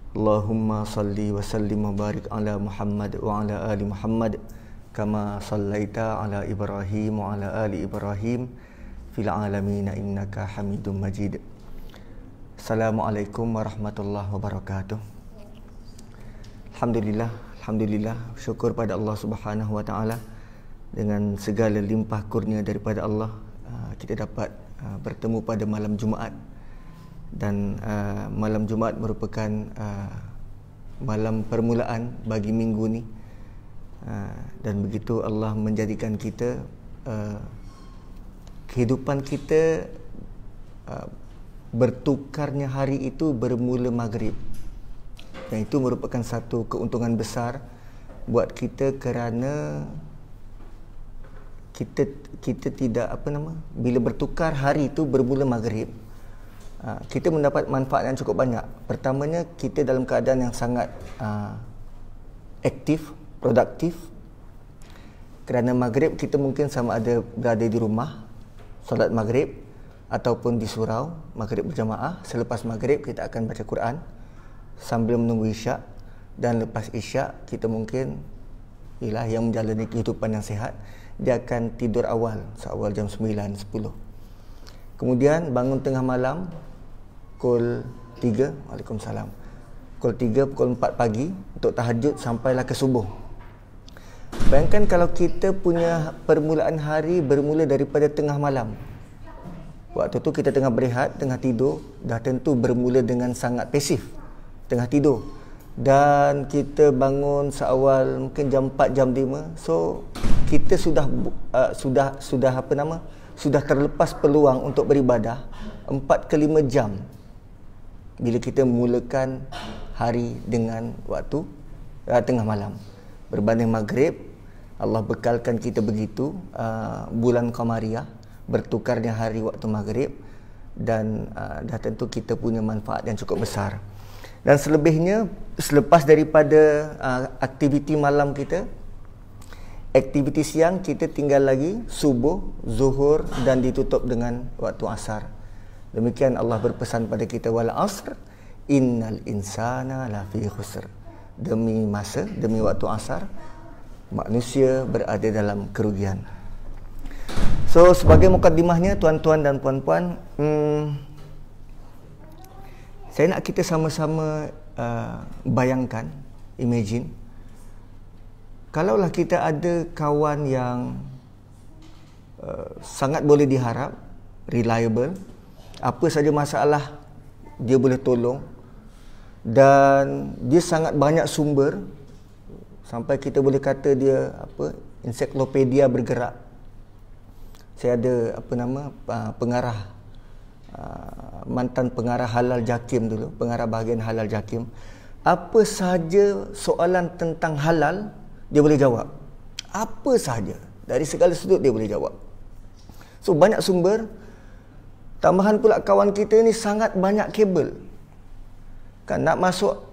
Allahumma salli wa sallim wa barik ala Muhammad wa ala ali Muhammad kama sallaita ala Ibrahim wa ala ali Ibrahim fil alamin innaka Hamidum Majid. Assalamualaikum warahmatullahi wabarakatuh. Alhamdulillah, syukur pada Allah Subhanahu wa taala, dengan segala limpah kurnia daripada Allah kita dapat bertemu pada malam Jumaat. Dan malam Jumaat merupakan malam permulaan bagi minggu ni, dan begitu Allah menjadikan kita kehidupan kita bertukarnya hari itu bermula maghrib, dan itu merupakan satu keuntungan besar buat kita kerana kita tidak bila bertukar hari itu bermula maghrib, kita mendapat manfaat yang cukup banyak. Pertamanya, kita dalam keadaan yang sangat aktif, produktif. Kerana maghrib kita mungkin sama ada berada di rumah, solat maghrib, ataupun di surau, maghrib berjamaah. Selepas maghrib kita akan baca Quran sambil menunggu isyak. Dan lepas isyak kita mungkin yang menjalani kehidupan yang sihat, dia akan tidur awal, seawal jam 9, 10. Kemudian bangun tengah malam pukul 3, Waalaikumsalam, pukul 3, pukul 4 pagi untuk tahajud sampailah ke subuh. Bayangkan kalau kita punya permulaan hari bermula daripada tengah malam. Waktu tu kita tengah berehat, tengah tidur, dah tentu bermula dengan sangat pasif, tengah tidur. Dan kita bangun seawal mungkin jam 4, jam 5. So kita sudah terlepas peluang untuk beribadah 4 ke 5 jam bila kita memulakan hari dengan waktu tengah malam. Berbanding maghrib, Allah bekalkan kita begitu, bulan Qamariyah, bertukarnya hari waktu maghrib, dan dah tentu kita punya manfaat yang cukup besar. Dan selebihnya, selepas daripada aktiviti malam kita, aktiviti siang kita tinggal lagi subuh, zuhur, dan ditutup dengan waktu asar. Demikian Allah berpesan pada kita, wal asr innal insana lafi khusr. Demi masa, demi waktu asar, manusia berada dalam kerugian. So sebagai mukaddimahnya, tuan-tuan dan puan-puan, saya nak kita sama-sama bayangkan, imagine, kalaulah kita ada kawan yang sangat boleh diharap, reliable, apa saja masalah dia boleh tolong, dan dia sangat banyak sumber, sampai kita boleh kata dia ensiklopedia bergerak. Saya ada pengarah, mantan pengarah Halal Jakim dulu, pengarah bahagian Halal Jakim. Apa sahaja soalan tentang halal dia boleh jawab. Apa sahaja, dari segala sudut dia boleh jawab. So banyak sumber. Tambahan pula kawan kita ni sangat banyak kabel. Kan nak masuk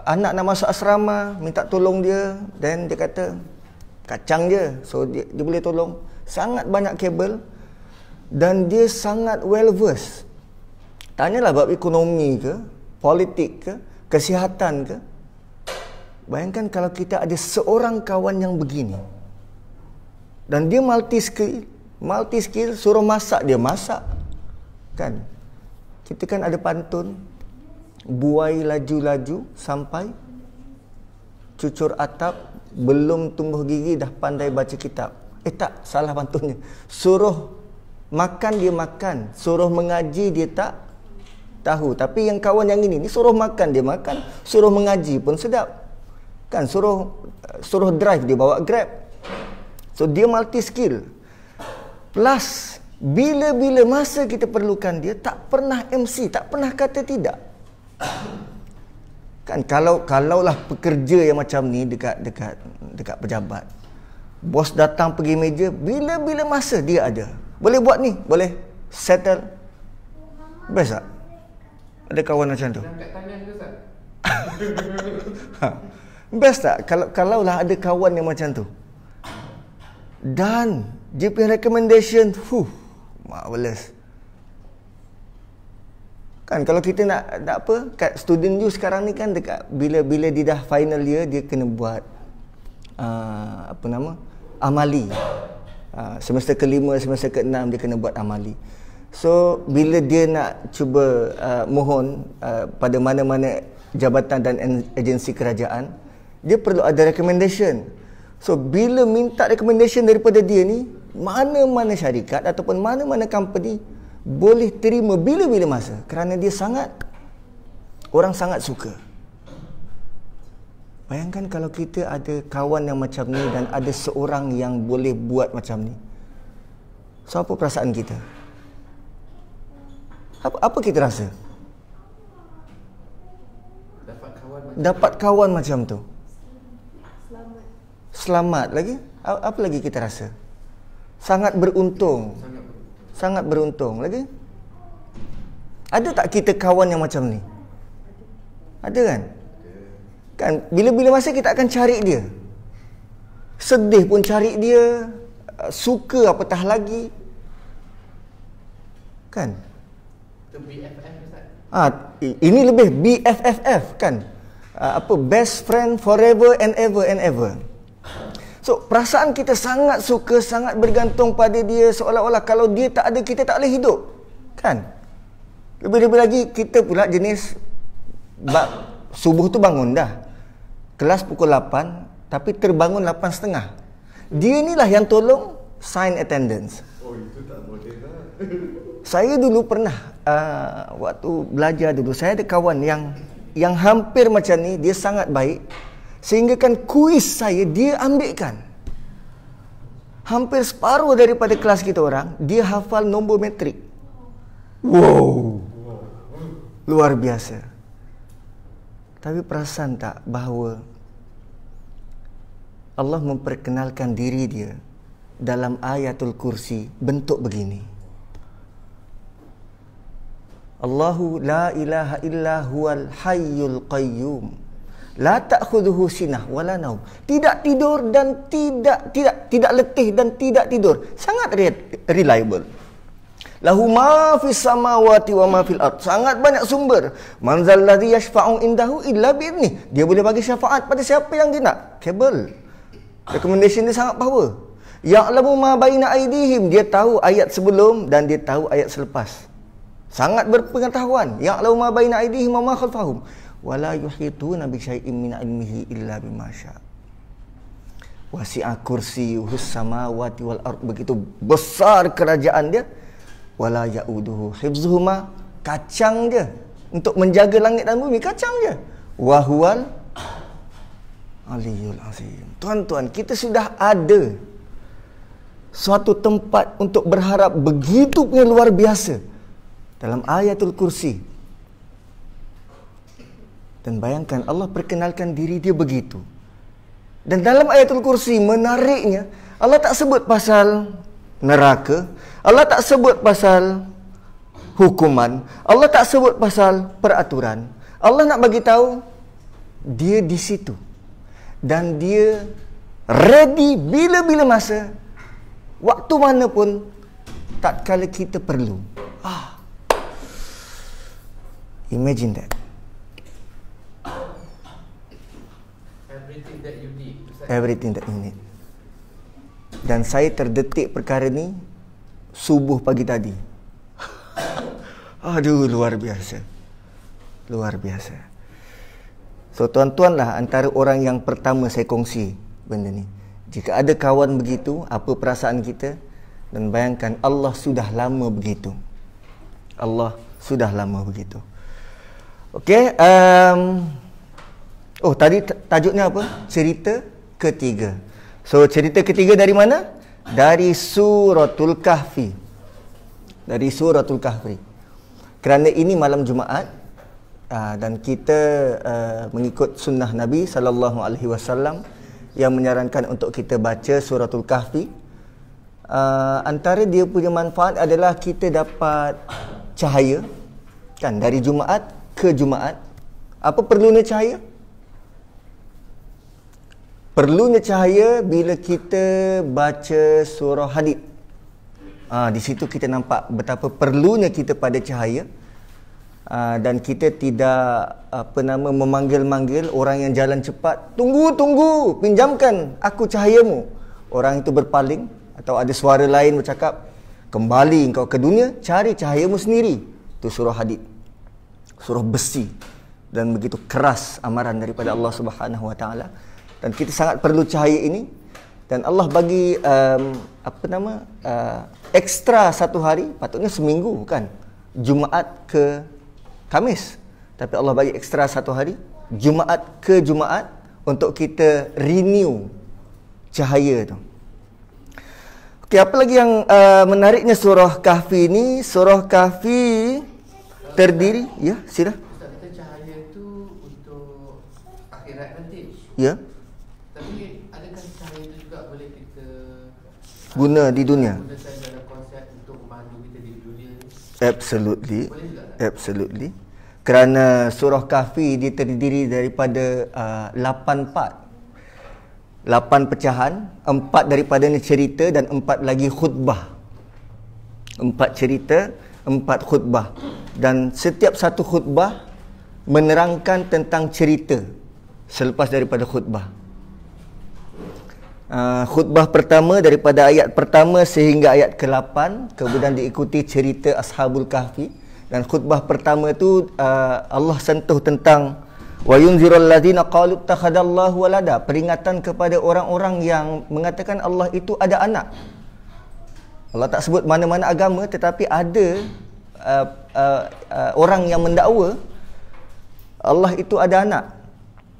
anak nak masuk asrama, minta tolong dia, dan dia kata kacang je. So dia boleh tolong. Sangat banyak kabel, dan dia sangat well versed. Tanyalah bab ekonomi ke, politik ke, kesihatan ke. Bayangkan kalau kita ada seorang kawan yang begini, dan dia multi skill, suruh masak dia masak. Kan kita kan ada pantun, buai laju-laju sampai cucur atap, belum tumbuh gigi dah pandai baca kitab. Tak, salah pantunnya. Suruh makan dia makan, suruh mengaji dia tak tahu. Tapi yang kawan yang ini suruh makan dia makan, suruh mengaji pun sedap. Kan suruh drive dia bawa Grab. So dia multi skill. Plus bila-bila masa kita perlukan dia, tak pernah MC, tak pernah kata tidak. Kan kalaulah pekerja yang macam ni dekat pejabat, bos datang pergi meja, bila-bila masa dia ada, boleh buat ni, boleh settle. Best tak? Ada kawan macam tu? Best tak? Kalaulah ada kawan yang macam tu, dan dia punya recommendation, marvelous. Kan kalau kita nak apa, kat student you sekarang ni kan dekat bila dia dah final year, dia kena buat amali. Semester ke-5, semester ke-6 dia kena buat amali. So bila dia nak cuba mohon pada mana-mana jabatan dan agensi kerajaan, dia perlu ada recommendation. So bila minta recommendation daripada dia ni, mana-mana syarikat ataupun mana-mana company boleh terima bila-bila masa, kerana dia orang sangat suka. Bayangkan kalau kita ada kawan yang macam ni dan ada seorang yang boleh buat macam ni. So apa perasaan kita? Apa kita rasa? Dapat kawan macam tu. Selamat lagi? Apa lagi kita rasa? Sangat beruntung. Sangat beruntung lagi. Ada tak kita kawan yang macam ni? Ada kan? Kan bila-bila masa kita akan cari dia. Sedih pun cari dia, suka apatah lagi. Kan? Itu BFF Ustaz. Ini lebih BFFF kan? Best friend forever and ever. So, perasaan kita sangat suka, sangat bergantung pada dia, seolah-olah kalau dia tak ada, kita tak boleh hidup. Kan? Lebih-lebih lagi, kita pula jenis subuh tu bangun dah. Kelas pukul 8, tapi terbangun 8.30. Dia inilah yang tolong sign attendance. Oh, itu tak boleh dah. Saya dulu pernah, waktu belajar dulu, saya ada kawan yang hampir macam ni, dia sangat baik. Sehingga kan kuis saya dia ambilkan. Hampir separuh daripada kelas kita orang, dia hafal nombor metrik. Wow. Luar biasa. Tapi perasan tak bahawa Allah memperkenalkan diri dia dalam ayatul kursi bentuk begini. Allahu la ilaha illa huwal hayyul qayyum. La ta'khudhuhu sinah wala naum. Tidak tidur dan tidak letih dan tidak tidur. Sangat reliable. Lahu ma fis samawati wa ma fil ard. Sangat banyak sumber. Man zal ladzi yashfa'u indahu illa bi'idnih. Dia boleh bagi syafaat pada siapa yang dia nak. Kabel. Recommendation dia sangat power. Ya'lamu ma baina aydihim. Dia tahu ayat sebelum dan dia tahu ayat selepas. Sangat berpengetahuan. Ya'lamu ma baina aydihim wa ma khalfahum. Wala yuhituna bi syai'in min ilmihi illa bima syaa. Wasi'a kursiyyuhus samawati wal ard. Begitu besar kerajaan dia. Wala ya'uduhu hifzuhuma. Kacang je untuk menjaga langit dan bumi, kacang je. Wa huwal aliyul azim. Tuan-tuan, kita sudah ada suatu tempat untuk berharap begitu punya luar biasa dalam ayatul kursi. Dan bayangkan Allah perkenalkan diri dia begitu. Dan dalam ayatul kursi menariknya, Allah tak sebut pasal neraka, Allah tak sebut pasal hukuman, Allah tak sebut pasal peraturan. Allah nak bagi tahu dia di situ. Dan dia ready bila-bila masa, waktu mana pun, tatkala kita perlu. Imagine that. Everything that you need. Dan saya terdetik perkara ni subuh pagi tadi. Aduh, luar biasa. Luar biasa. So, tuan-tuan lah antara orang yang pertama saya kongsi benda ni. Jika ada kawan begitu, apa perasaan kita? Dan bayangkan Allah sudah lama begitu. Allah sudah lama begitu. Okey, tadi tajuknya apa? Cerita ketiga. So, cerita ketiga dari mana? Dari Suratul Kahfi. Dari Suratul Kahfi. Kerana ini malam Jumaat dan kita mengikut sunnah Nabi SAW yang menyarankan untuk kita baca Suratul Kahfi. Antara dia punya manfaat adalah kita dapat cahaya, kan, dari Jumaat ke Jumaat. Apa perlunya cahaya? Perlunya cahaya bila kita baca surah Hadid. Di situ kita nampak betapa perlunya kita pada cahaya. dan kita tidak memanggil-manggil orang yang jalan cepat, tunggu, pinjamkan aku cahayamu. Orang itu berpaling, atau ada suara lain bercakap, kembali engkau ke dunia, cari cahayamu sendiri. Itu surah Hadid, surah besi, dan begitu keras amaran daripada Allah Subhanahu Wa Taala. Dan kita sangat perlu cahaya ini, dan Allah bagi ekstra satu hari, patutnya seminggu kan, Jumaat ke Khamis, tapi Allah bagi ekstra satu hari, Jumaat ke Jumaat, untuk kita renew cahaya tu. Okey, apa lagi yang menariknya surah Kahfi ni? Surah Kahfi terdiri, ya, sila. Ustaz kata cahaya tu untuk akhirat nanti. Ya. Tapi adakah cahaya itu juga boleh kita Guna di dunia? gunakan dalam konsep untuk memandu kita di dunia? Absolutely. Boleh juga tak? Absolutely. Kerana surah Kahfi dia terdiri daripada 8 part. 8 pecahan, 4 daripadanya cerita dan 4 lagi khutbah. 4 cerita, 4 khutbah. Dan setiap satu khutbah menerangkan tentang cerita selepas daripada khutbah. Khutbah pertama daripada ayat pertama sehingga ayat ke-8, kemudian diikuti cerita Ashabul Kahfi. Dan khutbah pertama itu Allah sentuh tentang wa yunzirul ladzina qalu ittakhadallahu walada, peringatan kepada orang-orang yang mengatakan Allah itu ada anak. Allah tak sebut mana-mana agama, tetapi ada orang yang mendakwa Allah itu ada anak.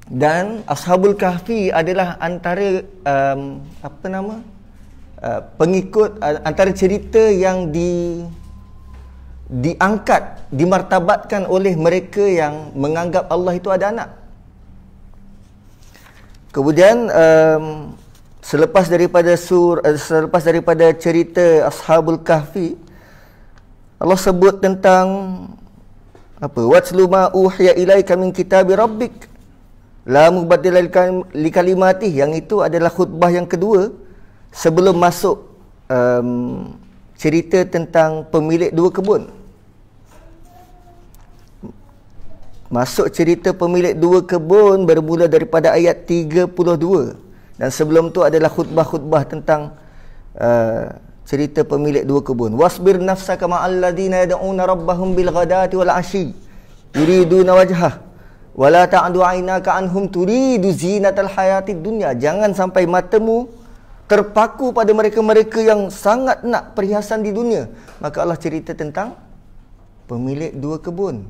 Dan Ashabul Kahfi adalah antara pengikut, antara cerita yang diangkat, dimartabatkan oleh mereka yang menganggap Allah itu ada anak. Kemudian selepas daripada cerita Ashabul Kahfi, Allah sebut tentang apa? Watslu ma uhiya ilaika min kitabi rabbik la mubaddila li kalimatih. Yang itu adalah khutbah yang kedua sebelum masuk cerita tentang pemilik dua kebun. Masuk cerita pemilik dua kebun bermula daripada ayat 32. Dan sebelum tu adalah khutbah-khutbah tentang cerita pemilik dua kebun. Wasbir nafsaka ma'al ladina yad'una rabbahum bil ghadati wal 'ashi yuriduna wajhah wa la ta'du 'ainaka anhum turidu zinatal hayatid dunya. Jangan sampai matamu terpaku pada mereka-mereka yang sangat nak perhiasan di dunia. Maka Allah cerita tentang pemilik dua kebun.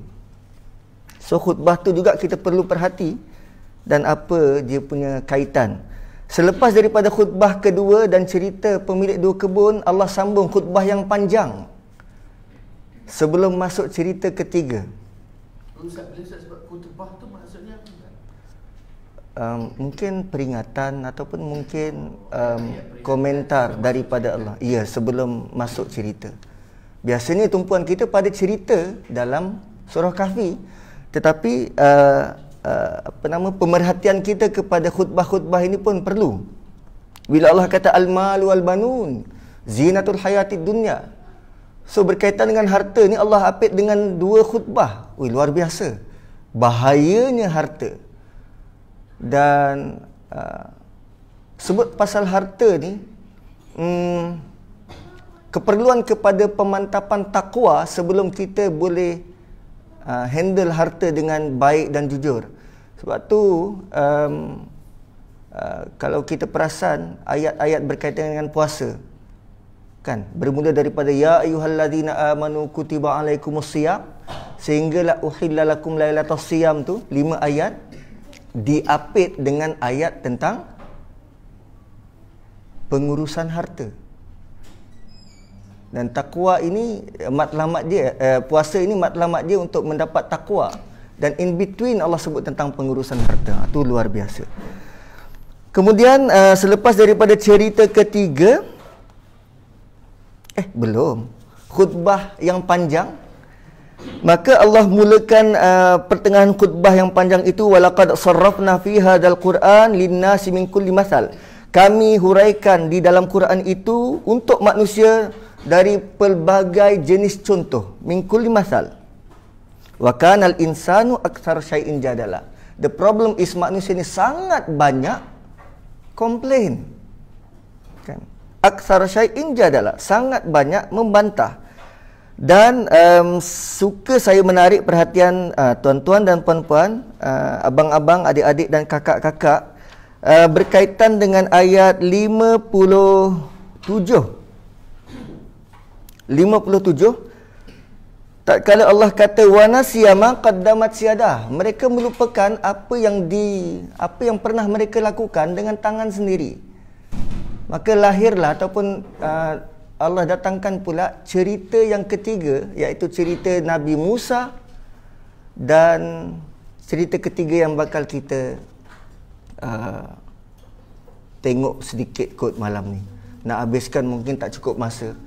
So khutbah tu juga kita perlu perhati dan apa dia punya kaitan. Selepas daripada khutbah kedua dan cerita pemilik dua kebun, Allah sambung khutbah yang panjang sebelum masuk cerita ketiga. Ustaz, bila Ustaz sebut khutbah tu maksudnya apa? Mungkin peringatan ataupun mungkin komentar daripada Allah. Ya, sebelum masuk cerita. Biasanya tumpuan kita pada cerita dalam surah Kahfi, tetapi pemerhatian kita kepada khutbah-khutbah ini pun perlu. Bila Allah kata al-malu wal banun zinatul hayatid dunya, so berkaitan dengan harta ni Allah apit dengan dua khutbah. Luar biasa bahayanya harta. Dan sebut pasal harta ni, keperluan kepada pemantapan takwa sebelum kita boleh handle harta dengan baik dan jujur. Sebab tu kalau kita perasan ayat-ayat berkaitan dengan puasa, kan, bermula daripada ya ayyuhallazina amanu kutiba alaikumusiyam sehinggalah uhilla lakum lailatas siyam tu, 5 ayat diapit dengan ayat tentang pengurusan harta. Dan takwa ini matlamat dia, puasa ini matlamat dia untuk mendapat takwa. Dan in between Allah sebut tentang pengurusan harta. Itu luar biasa. Kemudian selepas daripada cerita ketiga, belum, khutbah yang panjang, maka Allah mulakan pertengahan khutbah yang panjang itu, walaqad sarrafna fi hadzal Qur'an lin-nasi min kulli masal. Kami huraikan di dalam Quran itu untuk manusia dari pelbagai jenis contoh, min kulli masal. Wa kanal insanu aktsar syai'in jadala. The problem is manusia ni sangat banyak komplain. Kan? Aktsar syai'in jadala, sangat banyak membantah. Dan suka saya menarik perhatian tuan-tuan dan puan-puan, abang-abang, adik-adik dan kakak-kakak berkaitan dengan ayat 57. Tatkala Allah kata wa nasiyama qaddamat siyadah, mereka melupakan apa yang pernah mereka lakukan dengan tangan sendiri. Maka lahirlah ataupun Allah datangkan pula cerita yang ketiga, iaitu cerita Nabi Musa, dan cerita ketiga yang bakal kita tengok sedikit kot malam ni. Nak habiskan mungkin tak cukup masa.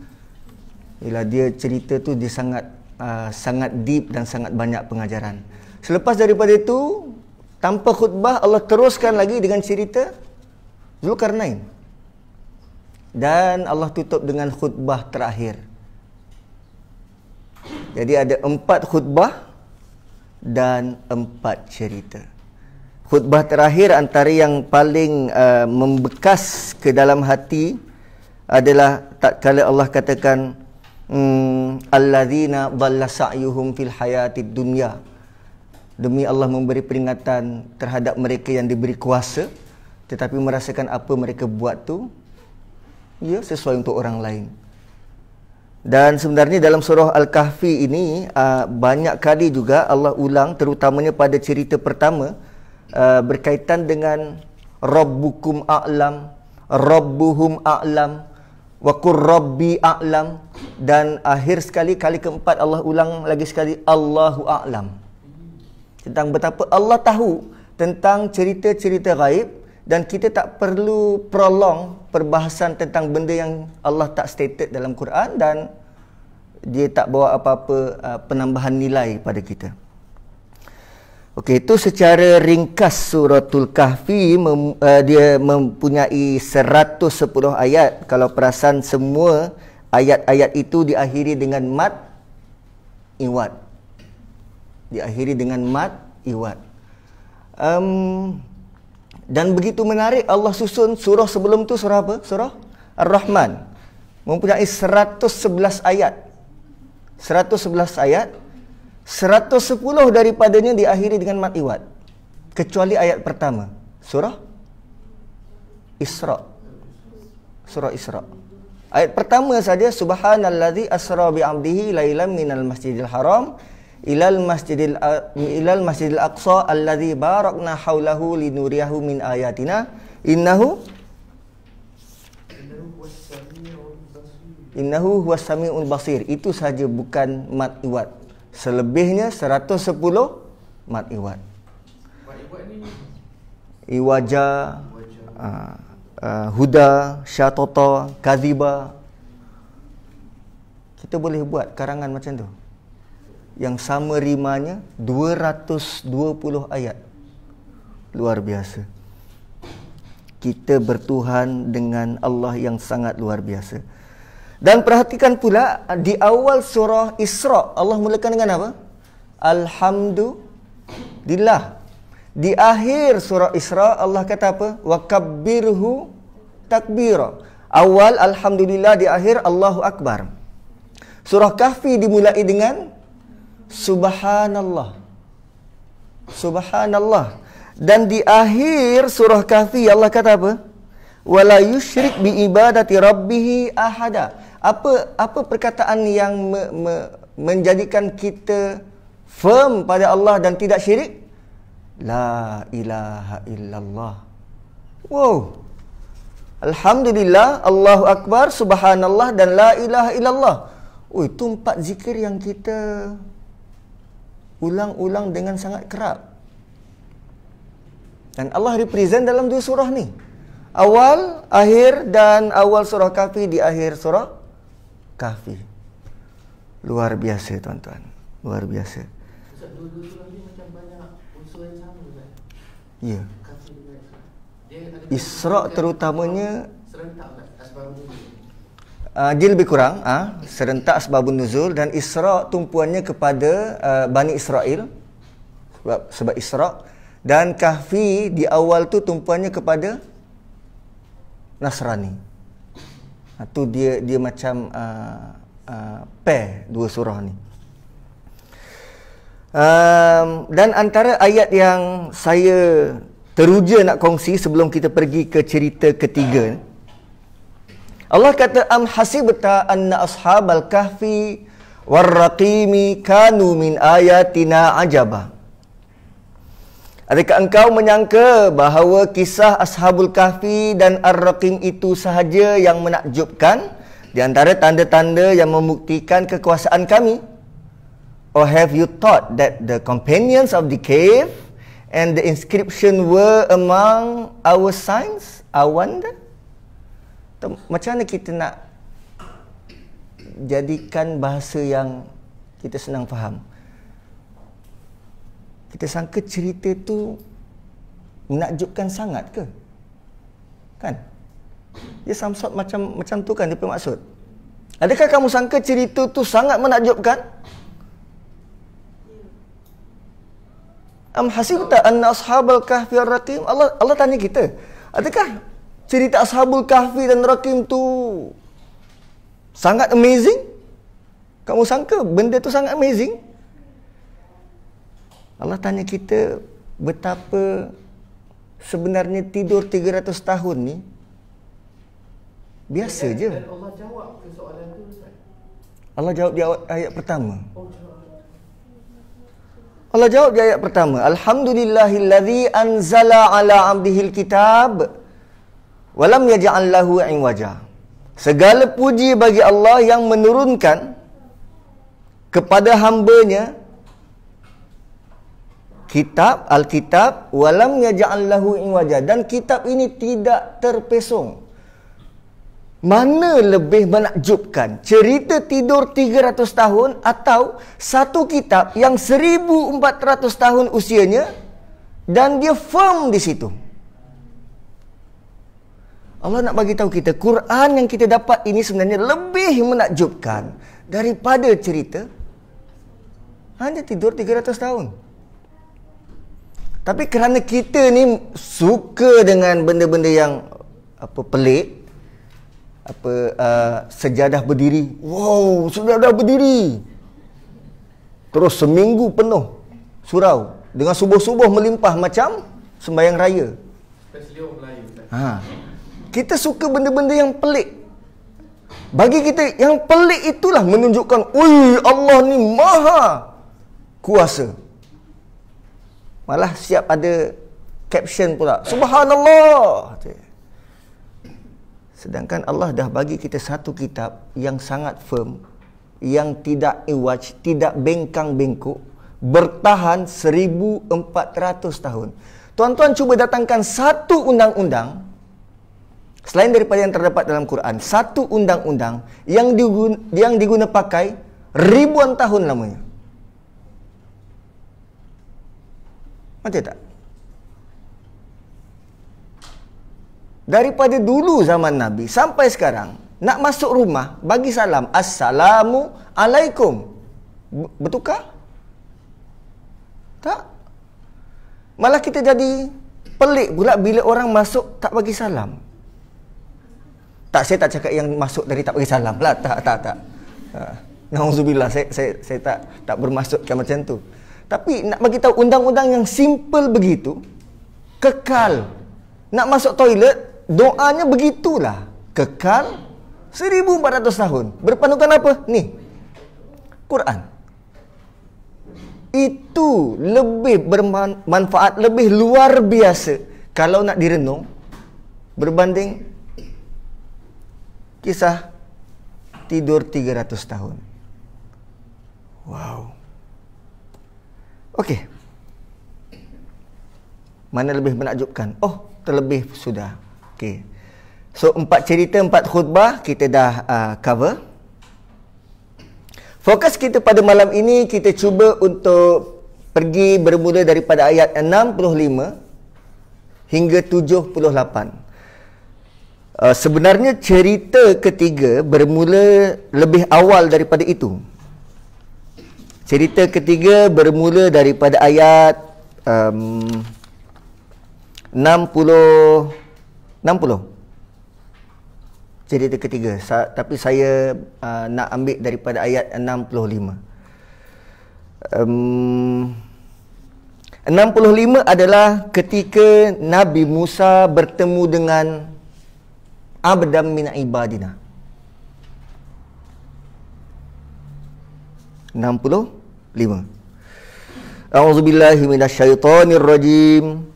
Bila dia cerita tu dia sangat deep dan sangat banyak pengajaran. Selepas daripada itu, tanpa khutbah, Allah teruskan lagi dengan cerita Zulkarnain. Dan Allah tutup dengan khutbah terakhir. Jadi ada 4 khutbah dan 4 cerita. Khutbah terakhir antara yang paling membekas ke dalam hati adalah tatkala Allah katakan alladzina dhalla sa'yuhum fil hayatid dunya. Demi Allah memberi peringatan terhadap mereka yang diberi kuasa tetapi merasakan apa mereka buat tu ya sesuai untuk orang lain. Dan sebenarnya dalam surah Al-Kahfi ini banyak kali juga Allah ulang, terutamanya pada cerita pertama berkaitan dengan Rabbukum a'lam, Rabbuhum a'lam, wa qur rabbi a'lam, dan akhir sekali, kali keempat Allah ulang lagi sekali Allahu a'lam, tentang betapa Allah tahu tentang cerita-cerita gaib, dan kita tak perlu prolong perbahasan tentang benda yang Allah tak stated dalam Quran, dan dia tak bawa apa-apa penambahan nilai pada kita. Okey, itu secara ringkas suratul Kahfi. Dia mempunyai 110 ayat. Kalau perasan, semua ayat-ayat itu diakhiri dengan mad iwad. Diakhiri dengan mad iwad. Dan begitu menarik, Allah susun surah sebelum tu surah apa? Surah Ar-Rahman. Mempunyai 111 ayat. 111 ayat. 110 daripadanya diakhiri dengan mad iwad, kecuali ayat pertama, surah Isra. Surah Isra. Ayat pertama saja, subhanallazi asra bi 'abdihi lailan minal masjidil haram ilal masjidil aqsa allazi barakna haulahu linuriyahu min ayatina innahu huwas samiul basir. Itu saja, bukan mad iwad. Selebihnya 110 mad iwad. Iwaja, huda, syatata, kadhiba. Kita boleh buat karangan macam tu, yang sama rimanya 220 ayat. Luar biasa. Kita bertuhan dengan Allah yang sangat luar biasa. Dan perhatikan pula, di awal surah Isra Allah mulakan dengan apa? Alhamdulillah. Di akhir surah Isra Allah kata apa? Wa kabbirhu takbira. Awal Alhamdulillah, di akhir Allahu Akbar. Surah Kahfi dimulai dengan Subhanallah. Subhanallah. Dan di akhir surah Kahfi Allah kata apa? Wala yusyrik bi ibadati rabbih ahada. Apa perkataan yang menjadikan kita firm pada Allah dan tidak syirik? La ilaha illallah. Wow. Alhamdulillah, Allahu Akbar, Subhanallah, dan la ilaha illallah. Oh, itu 4 zikir yang kita ulang-ulang dengan sangat kerap. Dan Allah represent dalam 2 surah ni. Awal, akhir, dan awal surah Kahfi, di akhir surah Kahfi. Luar biasa tuan-tuan. Luar biasa. Ustaz, dua-dua surah ni macam banyak unsur yang sama, Ustaz. Ya. Kahfi dengan Isra. Isra terutamanya serentak, Ustaz. Asbab Dia lebih kurang serentak asbabun nuzul, dan Isra tumpuannya kepada Bani Israel sebab Isra, dan Kahfi di awal tu tumpuannya kepada Nasrani. Tu dia macam pair dua surah ni. Dan antara ayat yang saya teruja nak kongsi sebelum kita pergi ke cerita ketiga, Allah kata, am hasibta anna ashabal kahfi warraqimi kanu min ayatina ajaba. Adakah engkau menyangka bahawa kisah ashabul kahfi dan ar-raqim itu sahaja yang menakjubkan di antara tanda-tanda yang membuktikan kekuasaan kami? Or have you thought that the companions of the cave and the inscription were among our signs, our wonder? Macam mana kita nak jadikan bahasa yang kita senang faham? Kita sangka cerita tu menakjubkan sangat ke? Kan? Dia some sort macam tu kan dia punya maksud. Adakah kamu sangka cerita tu sangat menakjubkan? Am hasibta anna ashabal kahfi ar-raqim? Allah tanya kita, adakah cerita ashabul kahfi dan raqim tu sangat amazing? Kamu sangka benda tu sangat amazing? Allah tanya kita betapa sebenarnya tidur 300 tahun ni biasa je. Dan Allah jawab ke soalan tu, Ustaz? Allah jawab di ayat pertama. Allah jawab di ayat pertama, alhamdulillahillazi anzala ala abdihil kitab walam yaj'al lahu iwaja. Segala puji bagi Allah yang menurunkan kepada hamba-Nya kitab, Alkitab, walam yaj'al lahu iwaja, dan kitab ini tidak terpesong. Mana lebih menakjubkan, cerita tidur 300 tahun atau satu kitab yang 1400 tahun usianya dan dia firm di situ? Allah nak bagi tahu kita, Quran yang kita dapat ini sebenarnya lebih menakjubkan daripada cerita hanya tidur 300 tahun. Tapi kerana kita ni suka dengan benda-benda yang pelik, sejadah berdiri. Wow, sejadah berdiri. Terus seminggu penuh surau dengan subuh-subuh melimpah macam sembahyang raya. Especially orang Melayu, Ustaz. Kita suka benda-benda yang pelik. Bagi kita yang pelik itulah menunjukkan, oi, Allah ni maha kuasa. Malah siap ada caption pula, Subhanallah. Sedangkan Allah dah bagi kita satu kitab yang sangat firm, yang tidak iwaj, tidak bengkang-bengkok, bertahan 1400 tahun. Tuan-tuan cuba datangkan satu undang-undang selain daripada yang terdapat dalam Quran, satu undang-undang yang diguna pakai ribuan tahun lamanya. Macam tak? Daripada dulu zaman Nabi sampai sekarang, nak masuk rumah, bagi salam, Assalamu alaikum. Betulkah? Tak. Malah kita jadi pelik pula bila orang masuk tak bagi salam. Tak, saya tak cakap yang masuk dari tak bagi salam lah. Tak. Nauzubillah, saya tak bermaksudkan macam tu. Tapi nak bagi tahu undang-undang yang simple begitu, kekal. Nak masuk toilet, doanya begitulah. Kekal 1400 tahun. Berpandukan apa? Ni, Quran. Itu lebih bermanfaat, lebih luar biasa kalau nak direnung berbanding kisah tidur 300 tahun. Wow. Okey. Mana lebih menakjubkan? Oh, terlebih sudah. Okey. So, 4 cerita, 4 khutbah kita dah cover. Fokus kita pada malam ini, kita cuba untuk pergi bermula daripada ayat 65 hingga 78. Sebenarnya cerita ketiga bermula lebih awal daripada itu. Cerita ketiga bermula daripada ayat 60. Cerita ketiga. Tapi saya nak ambil daripada ayat 65. 65 adalah ketika Nabi Musa bertemu dengan abdan min ibadina. 65. A'udzubillahi minasyaitonir rajim.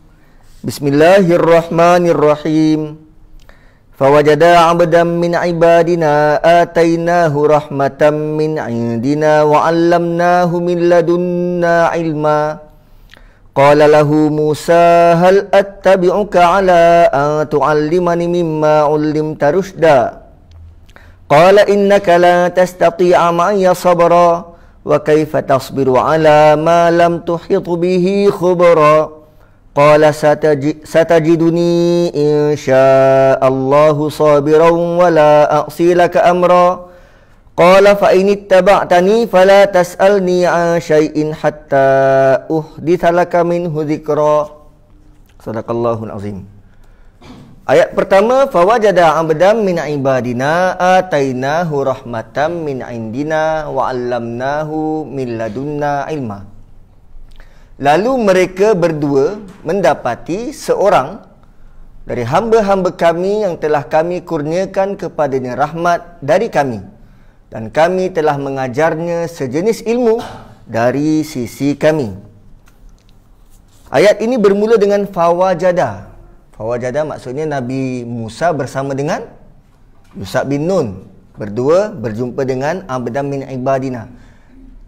Bismillahirrahmanirrahim. Fawajada 'abdan min ibadina atainahu rahmatan min 'indina wa 'allamnahu min ladunna 'ilma. Qala lahu Musa hal attabi'uka 'ala an tu'allimani mimma 'ullimta rushda. Qala innaka la tastati'a ma'iya sabra wa kaifa tasbiru 'ala ma lam tuhit bihi khubra. Qala satajiduni insya'allahu sabiran wa la a'si laka amra. Qala fa in ittaba'tani fala tas'alni 'an syai'in hatta uhditha laka minhu dzikra. Sadaqallahul azim. Ayat pertama, fawajada 'abdan min ibadina atainahu rahmatan min indina wa 'allamnahu min ladunna ilma. Lalu mereka berdua mendapati seorang dari hamba-hamba kami yang telah kami kurniakan kepadanya rahmat dari kami, dan kami telah mengajarnya sejenis ilmu dari sisi kami. Ayat ini bermula dengan fawajada. Fawajada maksudnya Nabi Musa bersama dengan Yusha bin Nun. Berdua berjumpa dengan abdan min ibadina.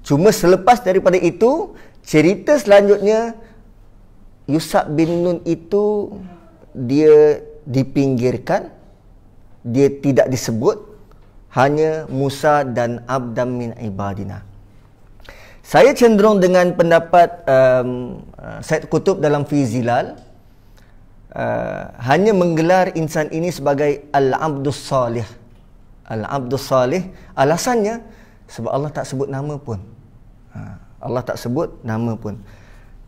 Cuma selepas daripada itu, cerita selanjutnya, Yusha bin Nun itu dia dipinggirkan, dia tidak disebut, hanya Musa dan abdan min ibadina. Saya cenderung dengan pendapat Said Qutb dalam Fi Zilal, hanya menggelar insan ini sebagai Al-Abdus Salih. Al-Abdus Salih, alasannya sebab Allah tak sebut nama pun. Allah tak sebut nama pun.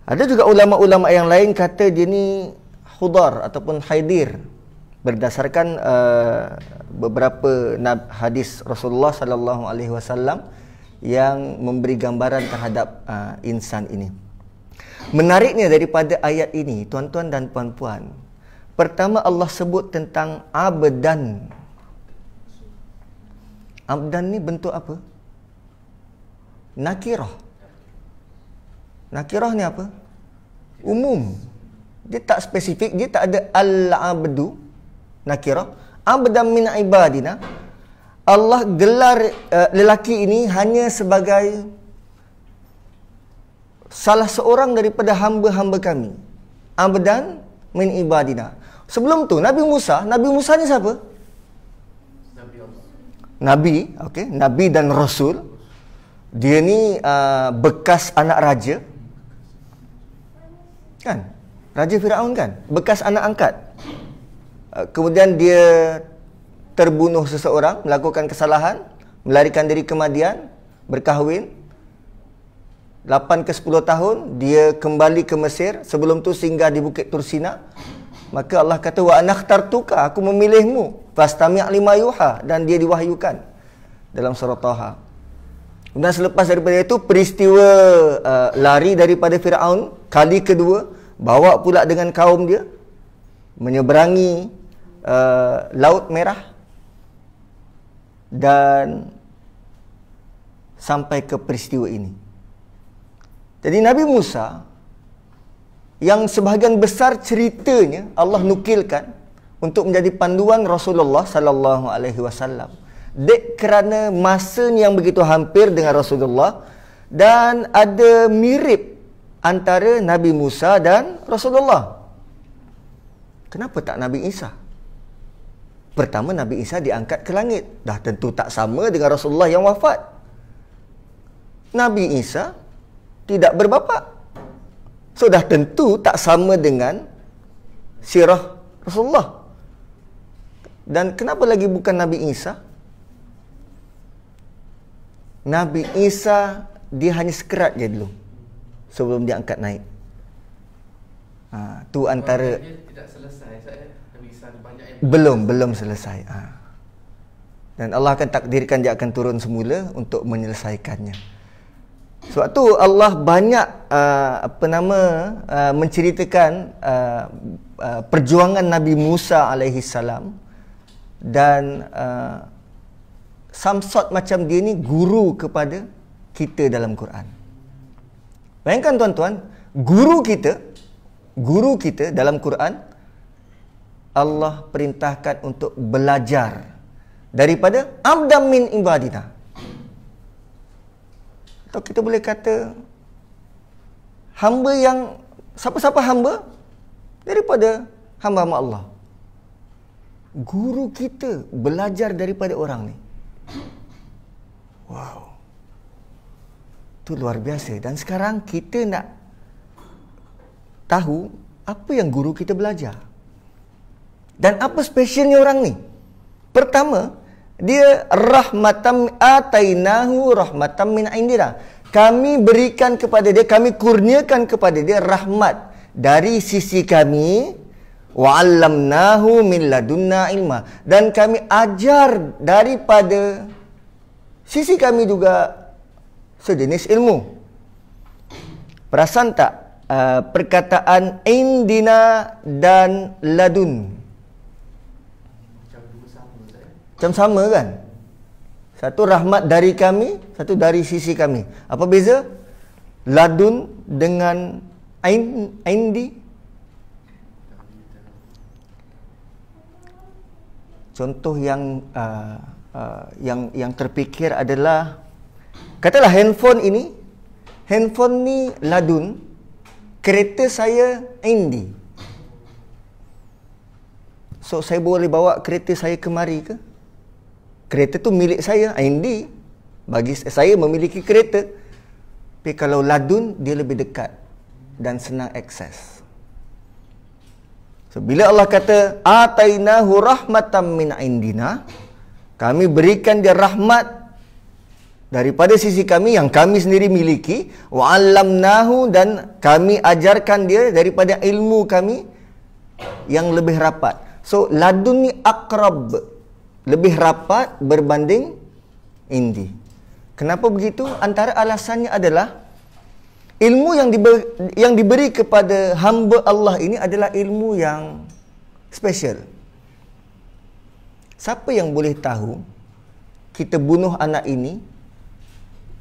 Ada juga ulama-ulama yang lain kata dia ni Khudar ataupun Haidir, berdasarkan beberapa hadis Rasulullah sallallahu alaihi wasallam yang memberi gambaran terhadap insan ini. Menariknya daripada ayat ini, tuan-tuan dan puan-puan, pertama Allah sebut tentang abdan. Abdan ni bentuk apa? Nakirah. Nakirah ni apa? Umum. Dia tak spesifik, dia tak ada al-abdu. Nakirah. Abdan min ibadina. Allah gelar lelaki ini hanya sebagai salah seorang daripada hamba-hamba kami. Abdan min ibadina. Sebelum tu Nabi Musa ni siapa? Nabi Allah. Nabi, okey, Nabi dan Rasul. Dia ni bekas anak raja. Kan? Raja Firaun kan? Bekas anak angkat. Kemudian dia terbunuh seseorang, melakukan kesalahan, melarikan diri ke Madian, berkahwin. 8 ke 10 tahun, dia kembali ke Mesir. Sebelum tu singgah di Bukit Tursina. Maka Allah kata, wa anakhtartuka, aku memilihmu. Fastami' lima yuha, dan dia diwahyukan dalam surah Taha. Kemudian selepas daripada itu, peristiwa lari daripada Firaun kali kedua, bawa pula dengan kaum dia menyeberangi Laut Merah dan sampai ke peristiwa ini. Jadi Nabi Musa yang sebahagian besar ceritanya Allah nukilkan untuk menjadi panduan Rasulullah sallallahu alaihi wasallam. Dek kerana masanya yang begitu hampir dengan Rasulullah dan ada mirip antara Nabi Musa dan Rasulullah. Kenapa tak Nabi Isa? Pertama, Nabi Isa diangkat ke langit. Dah tentu tak sama dengan Rasulullah yang wafat. Nabi Isa tidak berbapa. So dah tentu tak sama dengan sirah Rasulullah. Dan kenapa lagi bukan Nabi Isa? Nabi Isa dia hanya sekerat je dulu sebelum dia angkat naik. Tu antara dia tidak selesai. Nabi Isa ada banyak yang belum selesai. Dan Allah akan takdirkan dia akan turun semula untuk menyelesaikannya. Sebab tu Allah banyak menceritakan perjuangan Nabi Musa alaihi salam, dan Samsat macam dia ni guru kepada kita dalam Quran. Bayangkan tuan-tuan, guru kita dalam Quran, Allah perintahkan untuk belajar daripada abdam min ibadina. Atau kita boleh kata hamba yang siapa-siapa hamba daripada hamba-hamba Allah. Guru kita belajar daripada orang ni. Wow. Itu luar biasa. Dan sekarang kita nak tahu apa yang guru kita belajar. Dan apa spesialnya orang ni? Pertama, dia rahmatam atainahu rahmatam min indina. Kami berikan kepada dia, kami kurniakan kepada dia rahmat dari sisi kami, wa 'allamnahu min ladunna ilma, dan kami ajar daripada sisi kami juga sejenis ilmu. Perasan tak perkataan indina dan ladun? Macam sama kan? Satu rahmat dari kami, satu dari sisi kami. Apa beza? Ladun dengan indi. Contoh yang terfikir adalah, katalah handphone ni ladun, kereta saya indi. So saya boleh bawa kereta saya kemari ke? Kereta tu milik saya, indi. Bagi saya memiliki kereta. Tapi kalau ladun, dia lebih dekat dan senang akses. So bila Allah kata atainahu rahmatam min indina, kami berikan dia rahmat daripada sisi kami yang kami sendiri miliki, wa 'allamnahu, dan kami ajarkan dia daripada ilmu kami yang lebih rapat. So ladun ni akrab, lebih rapat berbanding indi. Kenapa begitu? Antara alasannya adalah ilmu yang diberi kepada hamba Allah ini adalah ilmu yang special. Siapa yang boleh tahu kita bunuh anak ini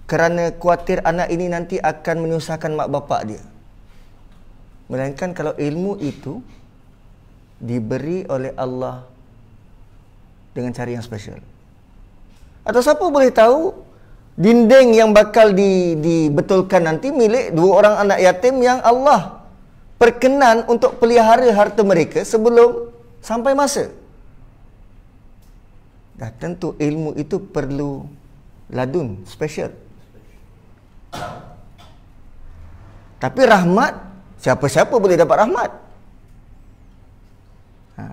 kerana khuatir anak ini nanti akan menyusahkan mak bapak dia? Melainkan kalau ilmu itu diberi oleh Allah dengan cara yang special. Atau siapa boleh tahu dinding yang bakal dibetulkan nanti milik dua orang anak yatim yang Allah perkenan untuk pelihara harta mereka sebelum sampai masa. Dah tentu ilmu itu perlu ladun, special. Tapi rahmat, siapa-siapa boleh dapat rahmat.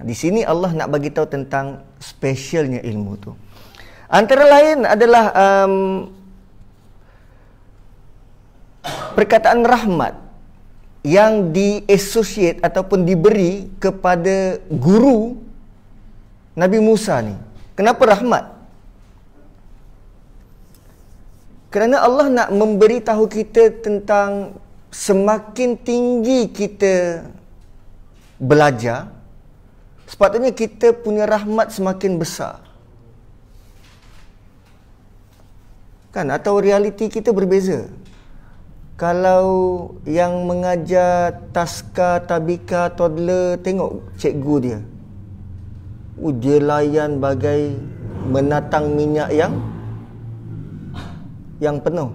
Di sini Allah nak bagi tahu tentang spesialnya ilmu tu. Antara lain adalah perkataan rahmat yang di-associate ataupun diberi kepada guru Nabi Musa ni. Kenapa rahmat? Kerana Allah nak memberi tahu kita tentang semakin tinggi kita belajar, sepatutnya kita punya rahmat semakin besar. Kan? Atau realiti kita berbeza. Kalau yang mengajar taska, tabika, toddler, tengok cikgu dia. Dia layan bagai menatang minyak yang penuh.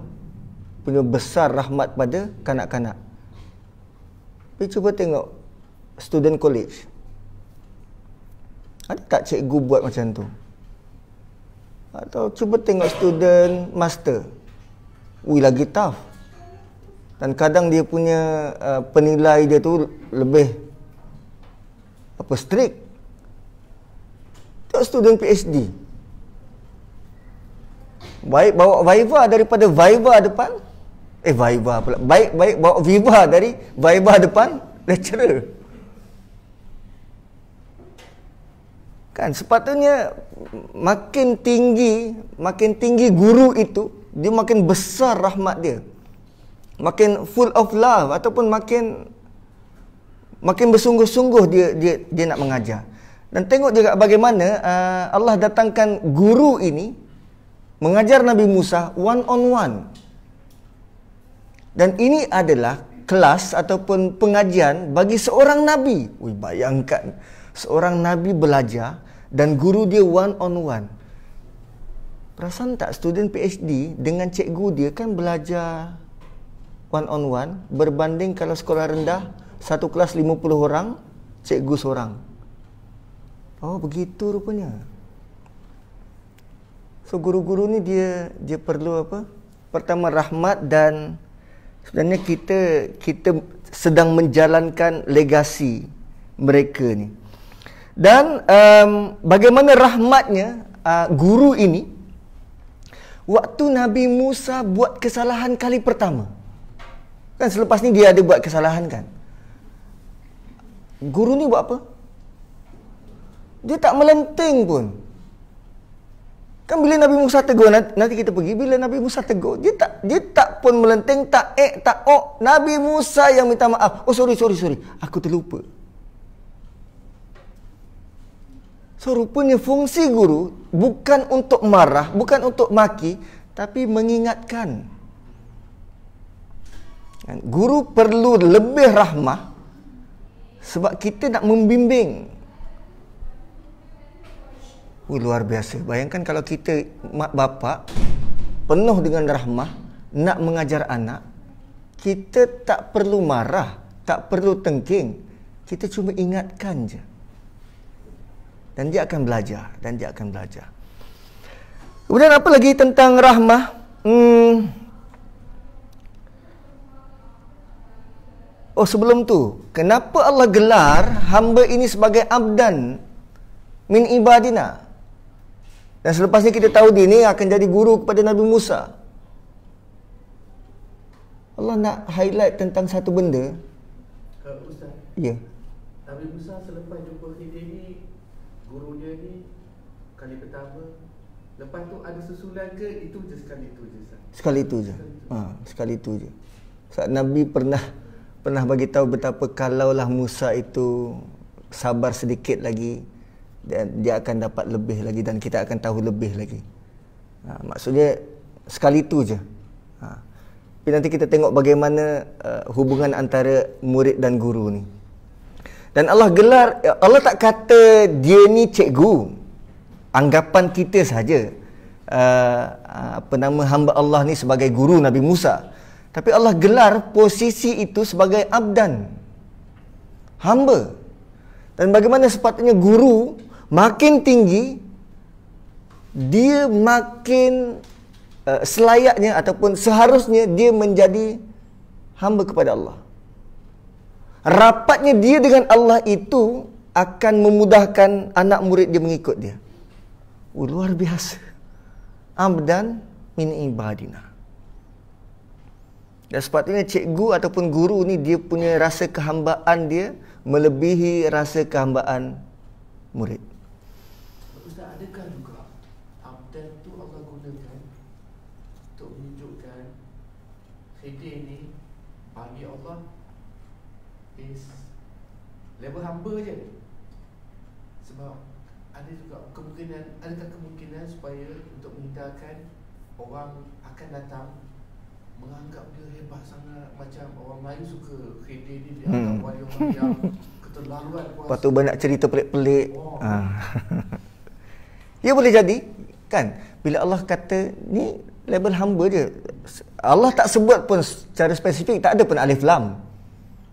Punya besar rahmat pada kanak-kanak. Tapi cuba tengok student college. Ada tak cikgu buat macam tu? Atau cuba tengok student master. Lagi tough. Dan kadang dia punya penilai dia tu lebih strict. Tengok student PhD. Baik bawa Viva daripada Viva depan. Viva pula. Baik bawa Viva dari Viva depan lecturer. Kan sepatutnya makin tinggi guru itu, dia makin besar rahmat dia. Makin full of love ataupun makin bersungguh-sungguh dia nak mengajar. Dan tengok juga bagaimana Allah datangkan guru ini mengajar Nabi Musa one on one. Dan ini adalah kelas ataupun pengajian bagi seorang nabi. Bayangkan seorang nabi belajar dan guru dia one on one. Perasan tak student PhD dengan cikgu dia kan belajar one on one, berbanding kalau sekolah rendah satu kelas 50 orang, cikgu seorang. Oh, begitu rupanya. So guru-guru ni dia perlu apa? Pertama rahmat, dan sebenarnya kita sedang menjalankan legasi mereka ni. Dan bagaimana rahmatnya guru ini waktu Nabi Musa buat kesalahan kali pertama. Kan selepas ni dia ada buat kesalahan kan. Guru ni buat apa? Dia tak melenting pun. Kan bila Nabi Musa tegur, nanti kita pergi, bila Nabi Musa tegur, dia tak pun melenting, tak Nabi Musa yang minta maaf. Oh sorry, aku terlupa. So rupanya fungsi guru bukan untuk marah, bukan untuk maki, tapi mengingatkan. Guru perlu lebih rahmah sebab kita nak membimbing. Luar biasa. Bayangkan kalau kita mak bapak penuh dengan rahmah nak mengajar anak, kita tak perlu marah, tak perlu tengking, kita cuma ingatkan je. Dan dia akan belajar, Kemudian apa lagi tentang rahmah? Oh, sebelum tu, kenapa Allah gelar hamba ini sebagai abdan min ibadina? Dan selepas ni kita tahu dia ni akan jadi guru kepada Nabi Musa. Allah nak highlight tentang satu benda. Ustaz. Ya. Nabi Musa selepas jumpa Khidir ni, guru dia ni kali pertama, lepas tu ada susulan ke itu je sekali tu je Ustaz? Sekali itu je. Sekali itu je. Saat Nabi pernah bagi tahu betapa kalaulah Musa itu sabar sedikit lagi, dan dia akan dapat lebih lagi, dan kita akan tahu lebih lagi. Maksudnya sekali itu je. Tapi nanti kita tengok bagaimana hubungan antara murid dan guru ni. Dan Allah gelar, Allah tak kata dia ni cikgu. Anggapan kita saja hamba Allah ni sebagai guru Nabi Musa. Tapi Allah gelar posisi itu sebagai abdan, hamba. Dan bagaimana sepatutnya guru makin tinggi, dia makin selayaknya ataupun seharusnya dia menjadi hamba kepada Allah. Rapatnya dia dengan Allah itu akan memudahkan anak murid dia mengikut dia. Luar biasa. Abdan min ibadina. Dan sepatutnya cikgu ataupun guru ni dia punya rasa kehambaan dia melebihi rasa kehambaan murid. Ustaz, adakah juga abdan tu Allah gunakan untuk menunjukkan Khidir ni bagi Allah is level hamba je? Sebab ada juga adakah kemungkinan supaya untuk menghindarkan orang akan datang menganggap dia hebat sangat, macam orang Melayu suka Khidir ni dianggap orang yang keterlaluan kuasa. Lepas tu banyak cerita pelik-pelik. Ya boleh jadi kan, bila Allah kata ni label hamba je, Allah tak sebut pun secara spesifik, tak ada pun alif lam.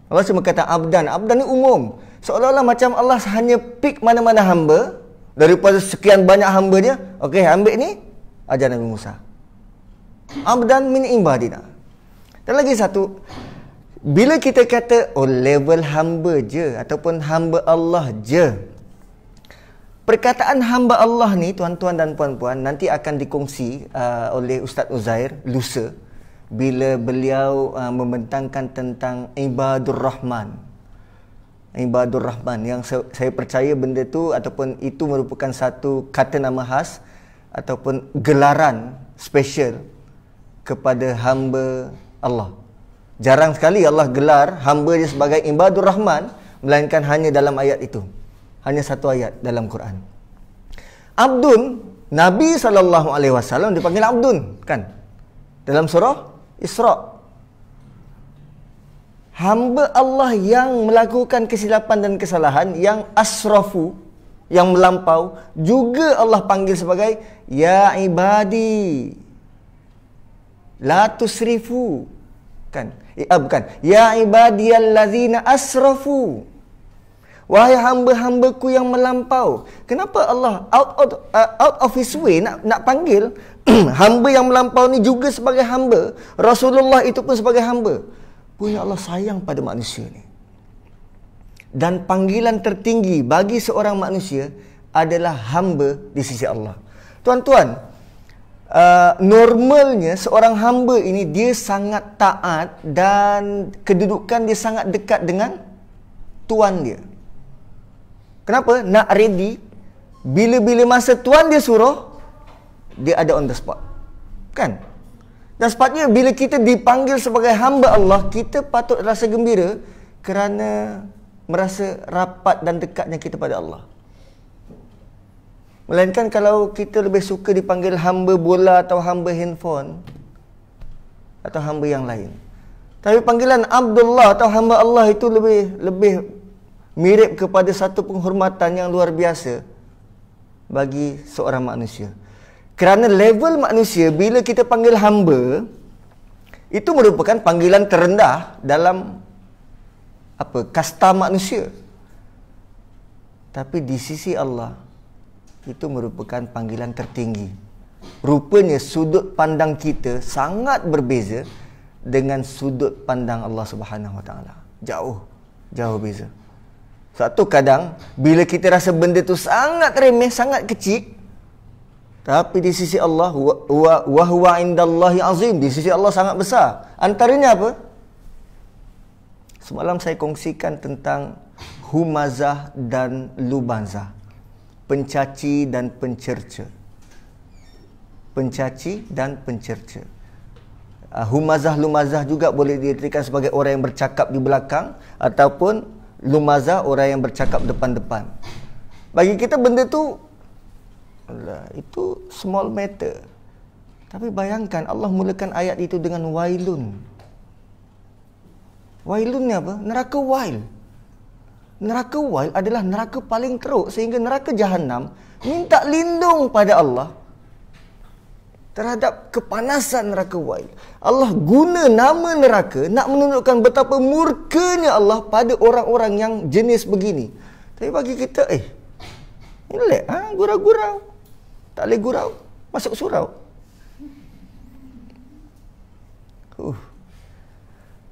Allah cuma kata abdan. Abdan ni umum, seolah-olah macam Allah hanya pick mana-mana hamba daripada sekian banyak hamba dia. Okey, ambil ni ajar Nabi Musa, abdan min ibadina. Dan lagi satu, bila kita kata level hamba je ataupun hamba Allah je, Perkataan hamba Allah ni, tuan-tuan dan puan-puan, nanti akan dikongsi oleh Ustaz Uzair lusa bila beliau membentangkan tentang Ibadur Rahman. Ibadur Rahman, yang saya percaya benda tu ataupun itu merupakan satu kata nama khas ataupun gelaran special kepada hamba Allah. Jarang sekali Allah gelar hamba dia sebagai Ibadur Rahman, melainkan hanya dalam ayat itu. Hanya satu ayat dalam Quran. Abdun, Nabi SAW dipanggil Abdun, kan? Dalam surah Isra. Hamba Allah yang melakukan kesilapan dan kesalahan, yang asrafu, yang melampau, juga Allah panggil sebagai ya ibadi la tusrifu, kan? Bukan, ya ibadiyallazina asrafu, wahai hamba-hambaku yang melampau. Kenapa Allah out of his way nak panggil hamba yang melampau ni juga sebagai hamba? Rasulullah itu pun sebagai hamba. Punya Allah sayang pada manusia ni. Dan panggilan tertinggi bagi seorang manusia adalah hamba di sisi Allah. Tuan-tuan, normalnya seorang hamba ini dia sangat taat dan kedudukan dia sangat dekat dengan Tuan dia. Kenapa? Nak ready. Bila-bila masa Tuan dia suruh, dia ada on the spot. Kan? Dan sepatutnya bila kita dipanggil sebagai hamba Allah, kita patut rasa gembira kerana merasa rapat dan dekatnya kita pada Allah. Melainkan kalau kita lebih suka dipanggil hamba bola atau hamba handphone atau hamba yang lain. Tapi panggilan Abdullah atau hamba Allah itu lebih mirip kepada satu penghormatan yang luar biasa bagi seorang manusia. Kerana level manusia, bila kita panggil hamba, itu merupakan panggilan terendah dalam kasta manusia. Tapi di sisi Allah, itu merupakan panggilan tertinggi. Rupanya sudut pandang kita sangat berbeza dengan sudut pandang Allah Subhanahu Wa Taala. Jauh beza. Satu kadang bila kita rasa benda tu sangat remeh, sangat kecil, tapi di sisi Allah wa huwa indallahi azim, di sisi Allah sangat besar. Antaranya apa? Semalam saya kongsikan tentang humazah dan lubazah, pencaci dan pencerca. Pencaci dan pencerca. Humazah, lumazah juga boleh diartikan sebagai orang yang bercakap di belakang, ataupun lumazah, orang yang bercakap depan-depan. Bagi kita benda tu, itu small matter. Tapi bayangkan Allah mulakan ayat itu dengan wailun. Wailun ni apa? Neraka wail. Neraka wail adalah neraka paling teruk, sehingga neraka Jahannam minta lindung pada Allah terhadap kepanasan neraka wail. Allah guna nama neraka nak menunjukkan betapa murkanya Allah pada orang-orang yang jenis begini. Tapi bagi kita, relax, gurau-gurau. Tak boleh gurau, masuk surau.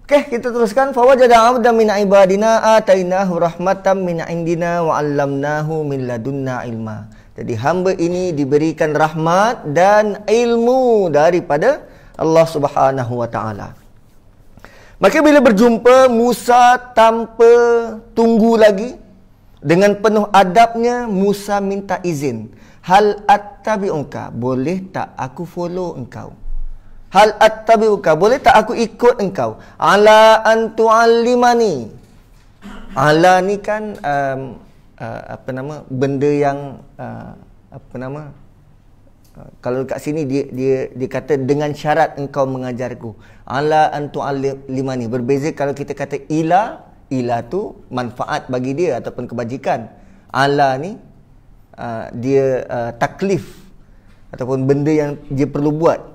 Okey, kita teruskan. Fawajada 'abdan min ibadina atainahu rahmatan min indina wa 'allamnahu min ladunna ilma. Jadi hamba ini diberikan rahmat dan ilmu daripada Allah Subhanahu Wa Taala. Maka bila berjumpa Musa, tanpa tunggu lagi, dengan penuh adabnya Musa minta izin. Hal attabi'uka, boleh tak aku follow engkau? Hal attabi'uka, boleh tak aku ikut engkau? Ala an tu'allimani. Ala ni kan benda yang kalau kat sini dia kata dengan syarat engkau mengajarku. Ala an tu'allimani. Berbeza kalau kita kata ila tu manfaat bagi dia ataupun kebajikan. Ala ni dia taklif ataupun benda yang dia perlu buat.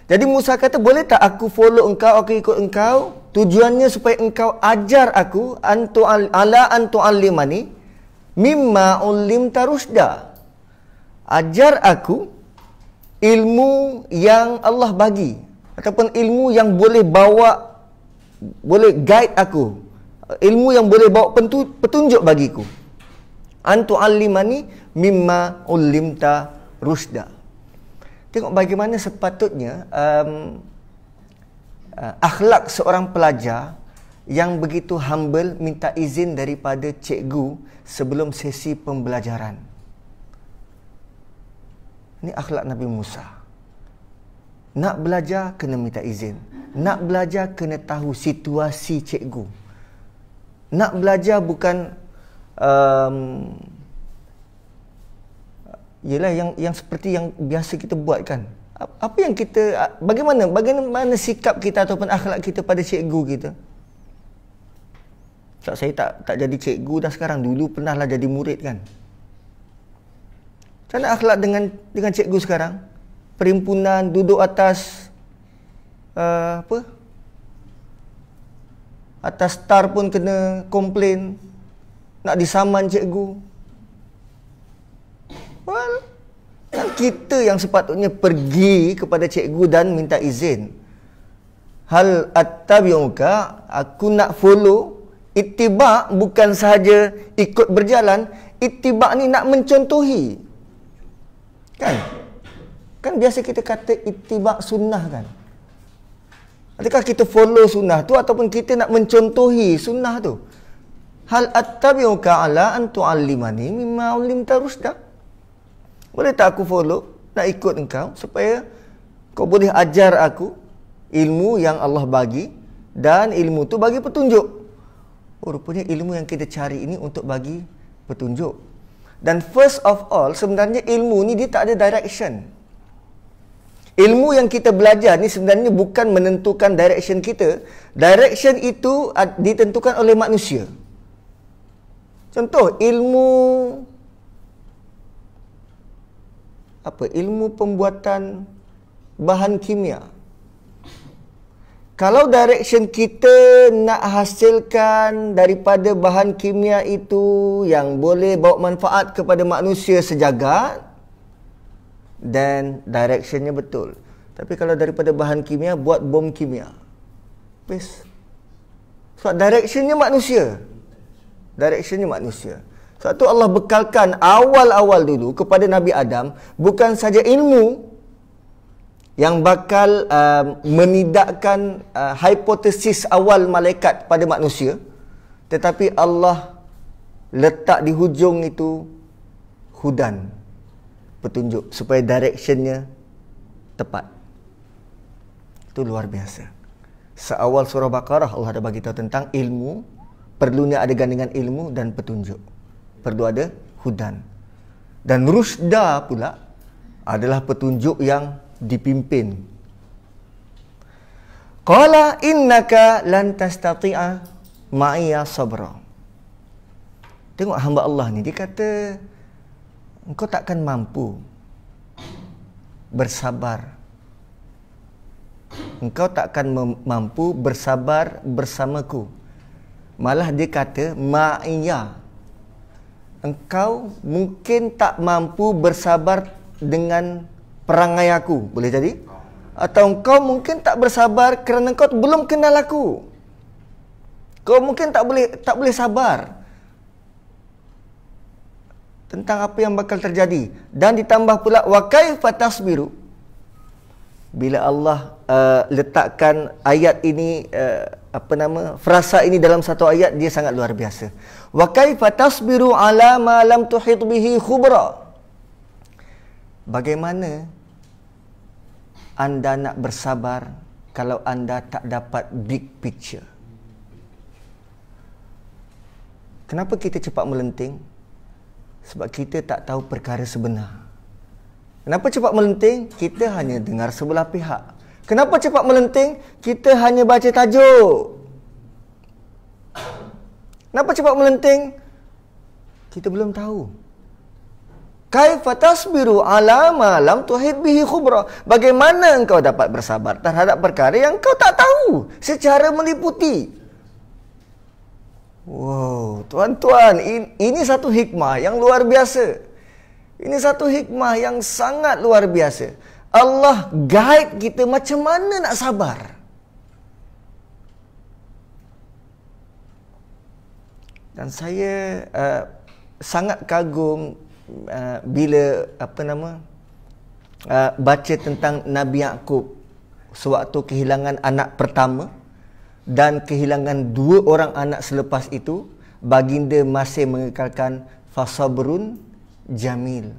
Jadi Musa kata, boleh tak aku follow engkau, aku ikut engkau? Tujuannya supaya engkau ajar aku ala an tu'allimani mimma ullimta rusda. Ajar aku ilmu yang Allah bagi, ataupun ilmu yang boleh guide aku, ilmu yang boleh bawa petunjuk bagiku. an tu'allimani mimma ullimta rusyda. Tengok bagaimana sepatutnya akhlak seorang pelajar yang begitu humble, minta izin daripada cikgu sebelum sesi pembelajaran. Ini akhlak Nabi Musa. Nak belajar kena minta izin. Nak belajar kena tahu situasi cikgu. Nak belajar bukan ialah yang seperti yang biasa kita buat kan. Apa yang kita, bagaimana sikap kita ataupun akhlak kita pada cikgu kita? Tak, saya tak jadi cikgu dah sekarang. Dulu pernahlah jadi murid kan. Macam mana akhlak dengan cikgu sekarang? Perhimpunan, duduk atas atas star pun kena komplain, nak disaman cikgu. Well, kan kita yang sepatutnya pergi kepada cikgu dan minta izin. Hal attabi'uka, aku nak follow. Ittiba' bukan sahaja ikut berjalan, ittiba' ni nak mencontohi. Kan biasa kita kata ittiba' sunnah kan. Adakah kita follow sunnah tu ataupun kita nak mencontohi sunnah tu? Hal attabi'uka ala an tu'allimani mimma 'ullimta rusyda. Boleh tak aku follow, nak ikut engkau supaya kau boleh ajar aku ilmu yang Allah bagi, dan ilmu tu bagi petunjuk. Oh, rupanya ilmu yang kita cari ini untuk bagi petunjuk. Dan first of all, sebenarnya ilmu ni dia tak ada direction. Ilmu yang kita belajar ni sebenarnya bukan menentukan direction kita. Direction itu ditentukan oleh manusia. Contoh, ilmu pembuatan bahan kimia. Kalau direction kita nak hasilkan daripada bahan kimia itu yang boleh bawa manfaat kepada manusia sejagat, then directionnya betul. Tapi kalau daripada bahan kimia buat bom kimia, best. Sebab directionnya manusia. Sebab tu Allah bekalkan awal-awal dulu kepada Nabi Adam bukan saja ilmu yang bakal menidakkan hipotesis awal malaikat pada manusia, tetapi Allah letak di hujung itu hudan, petunjuk, supaya directionnya tepat. Itu luar biasa. Seawal surah Baqarah Allah dah bagi tahu tentang ilmu, perlunya ada gandingan ilmu dan petunjuk. Perlu ada hudan. Dan rusyda pula adalah petunjuk yang dipimpin. Qala innaka lan tastati'a ma'iya sabra. Tengok hamba Allah ni, dia kata engkau takkan mampu bersabar. Engkau takkan mampu bersabar bersamaku. Malah dia kata ma'iya. Engkau mungkin tak mampu bersabar dengan perangai aku, boleh jadi? Atau engkau mungkin tak bersabar kerana engkau belum kenal aku. Kau mungkin tak boleh sabar tentang apa yang bakal terjadi. Dan ditambah pula wa kaifa tasbiru. Bila Allah letakkan ayat ini frasa ini dalam satu ayat, dia sangat luar biasa. Wa kaifa tasbiru ala ma lam tuhit bihi khubra. Bagaimana anda nak bersabar kalau anda tak dapat big picture? Kenapa kita cepat melenting? Sebab kita tak tahu perkara sebenar. Kenapa cepat melenting? Kita hanya dengar sebelah pihak. Kenapa cepat melenting? Kita hanya baca tajuk. Kenapa cepat melenting? Kita belum tahu. Kaifa tasbiru ala ma lam tuhit bihi khubra. Bagaimana engkau dapat bersabar terhadap perkara yang engkau tak tahu secara meliputi? Wow, tuan-tuan, ini satu hikmah yang luar biasa. Ini satu hikmah yang sangat luar biasa. Allah guide kita macam mana nak sabar. Dan saya sangat kagum bila baca tentang Nabi Yaqub sewaktu kehilangan anak pertama dan kehilangan 2 orang anak selepas itu, baginda masih mengekalkan fasabrun jamil.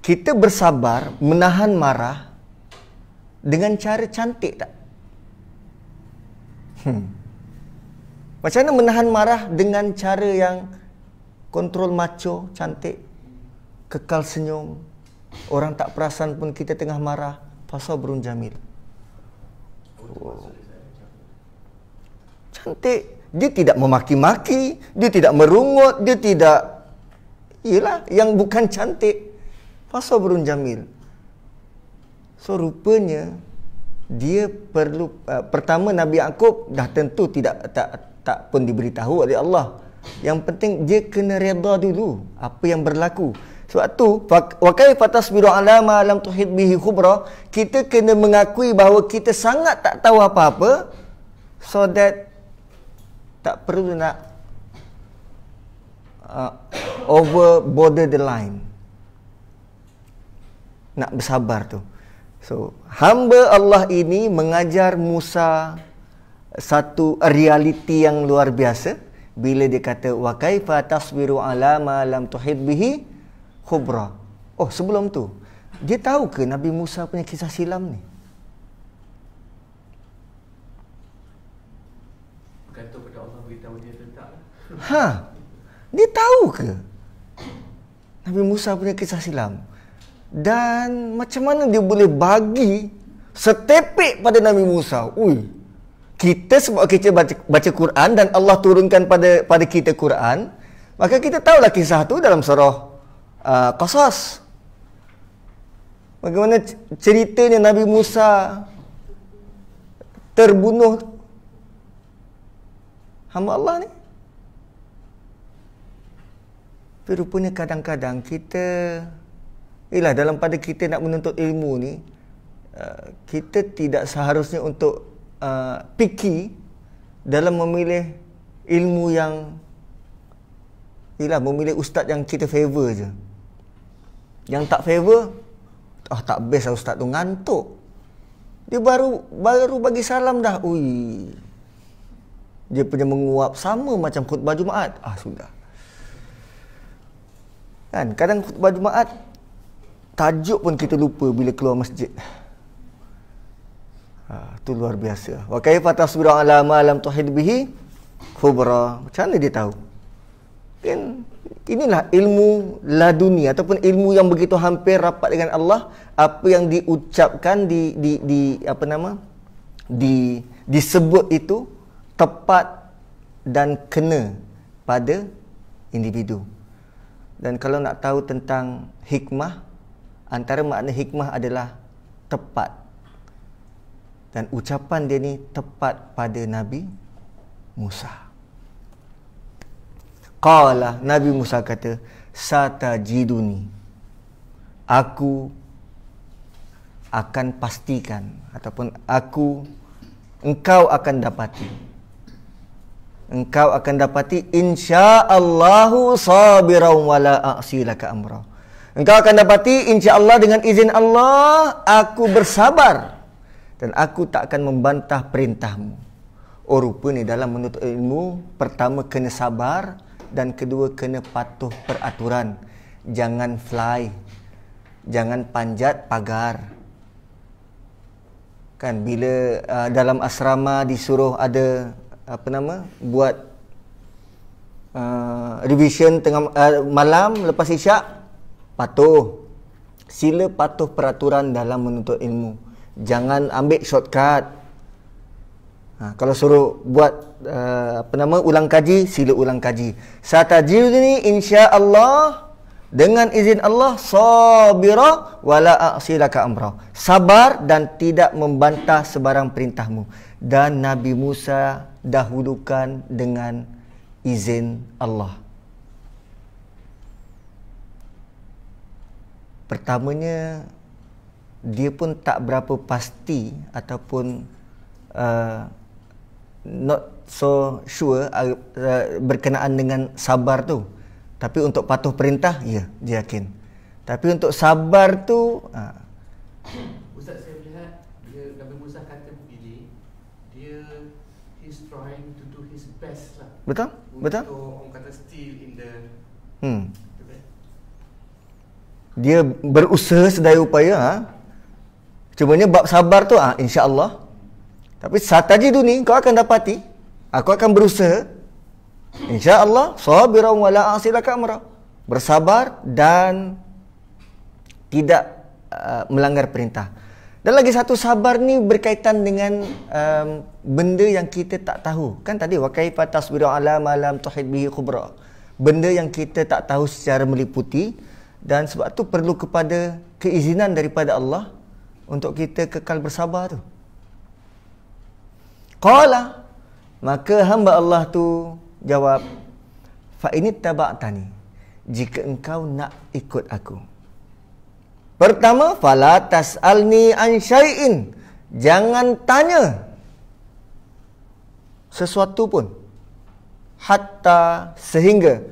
Kita bersabar menahan marah dengan cara cantik tak? Macam mana menahan marah dengan cara yang kontrol macho, cantik, kekal senyum, orang tak perasan pun kita tengah marah, fasabrun jamil. Cantik. Dia tidak memaki-maki, dia tidak merungut, dia tidak, ialah yang bukan cantik. Fasabrun jamil. So rupanya dia perlu pertama Nabi Yaqub dah tentu tak pun diberitahu oleh Allah. Yang penting dia kena redha dulu apa yang berlaku. Sebab tu wa kaifa tasbiru ala ma lam tuhid bihi khubra, kita kena mengakui bahawa kita sangat tak tahu apa-apa, so that tak perlu nak over border the line. Nak bersabar tu. So, hamba Allah ini mengajar Musa satu realiti yang luar biasa bila dia kata wa kaifa tasbiru ala ma lam tuhid bihi khubra. Oh, sebelum tu dia tahu ke Nabi Musa punya kisah silam ni? Bergantung pada Allah beritahu dia letak. Dia tahu ke Nabi Musa punya kisah silam? Dan macam mana dia boleh bagi setepek pada Nabi Musa? Kita sebab kita baca Quran dan Allah turunkan pada kita Quran, maka kita tahulah kisah tu dalam surah Qasas. Bagaimana ceritanya Nabi Musa terbunuh hamba Allah ni. Tapi rupanya kadang-kadang kita, dalam pada kita nak menuntut ilmu ni, kita tidak seharusnya untuk picky dalam memilih ilmu yang, memilih ustaz yang kita favor je. Yang tak favor, tak best lah ustaz tu, ngantuk. Dia baru bagi salam dah, dia punya menguap sama macam khutbah Jumaat. Sudah. Kan, kadang khutbah Jumaat tajuk pun kita lupa bila keluar masjid. Itu luar biasa. Wa kaifa tasbiru ala ma lam tuhid bihi khubra. Macam mana dia tahu? Kan inilah ilmu laduni ataupun ilmu yang begitu hampir rapat dengan Allah. Apa yang diucapkan disebut itu tepat dan kena pada individu. Dan kalau nak tahu tentang hikmah, antara makna hikmah adalah tepat. Dan ucapan dia ni tepat pada Nabi Musa. Qala, Nabi Musa kata, satajiduni, aku akan pastikan ataupun engkau akan dapati insya-Allahu sabiran wala a'silaka amra. Engkau akan dapati insya-Allah dengan izin Allah aku bersabar dan aku tak akan membantah perintahmu. Rupanya dalam menuntut ilmu, pertama kena sabar dan kedua kena patuh peraturan. Jangan fly, jangan panjat pagar. Kan bila dalam asrama disuruh ada buat revision tengah malam lepas isyak, patuh. Sila patuh peraturan dalam menuntut ilmu. Jangan ambil shortcut. Kalau suruh buat ulang kaji, sila ulang kaji. Satajiduni insya-Allah, dengan izin Allah, sabira wala a'silaka amra. Sabar dan tidak membantah sebarang perintahmu. Dan Nabi Musa dahulukan dengan izin Allah. Pertamanya dia pun tak berapa pasti ataupun not so sure berkenaan dengan sabar tu. Tapi untuk patuh perintah, ya, dia yakin. Tapi untuk sabar tu, Ustaz, saya melihat dia Nabi Musa kata begini, he's trying to do his best lah. betul? Betul? Untuk orang kata still in the Dia berusaha sedaya upaya. Cumanya bab sabar tu, insya-Allah. Tapi satajidu ni kau akan dapati, aku akan berusaha. Insya-Allah, sabiran wala asilaka amra. Bersabar dan tidak melanggar perintah. Dan lagi satu, sabar ni berkaitan dengan benda yang kita tak tahu. Kan tadi wa kaifa tasbiru ala ma lam tuhid bihi khubra. Benda yang kita tak tahu secara meliputi, dan sebab tu perlu kepada keizinan daripada Allah untuk kita kekal bersabar tu. Qala, maka hamba Allah tu jawab, fa ini taba'tani, jika engkau nak ikut aku. Pertama, fala tas'alni an syai'in, jangan tanya sesuatu pun, hatta, sehingga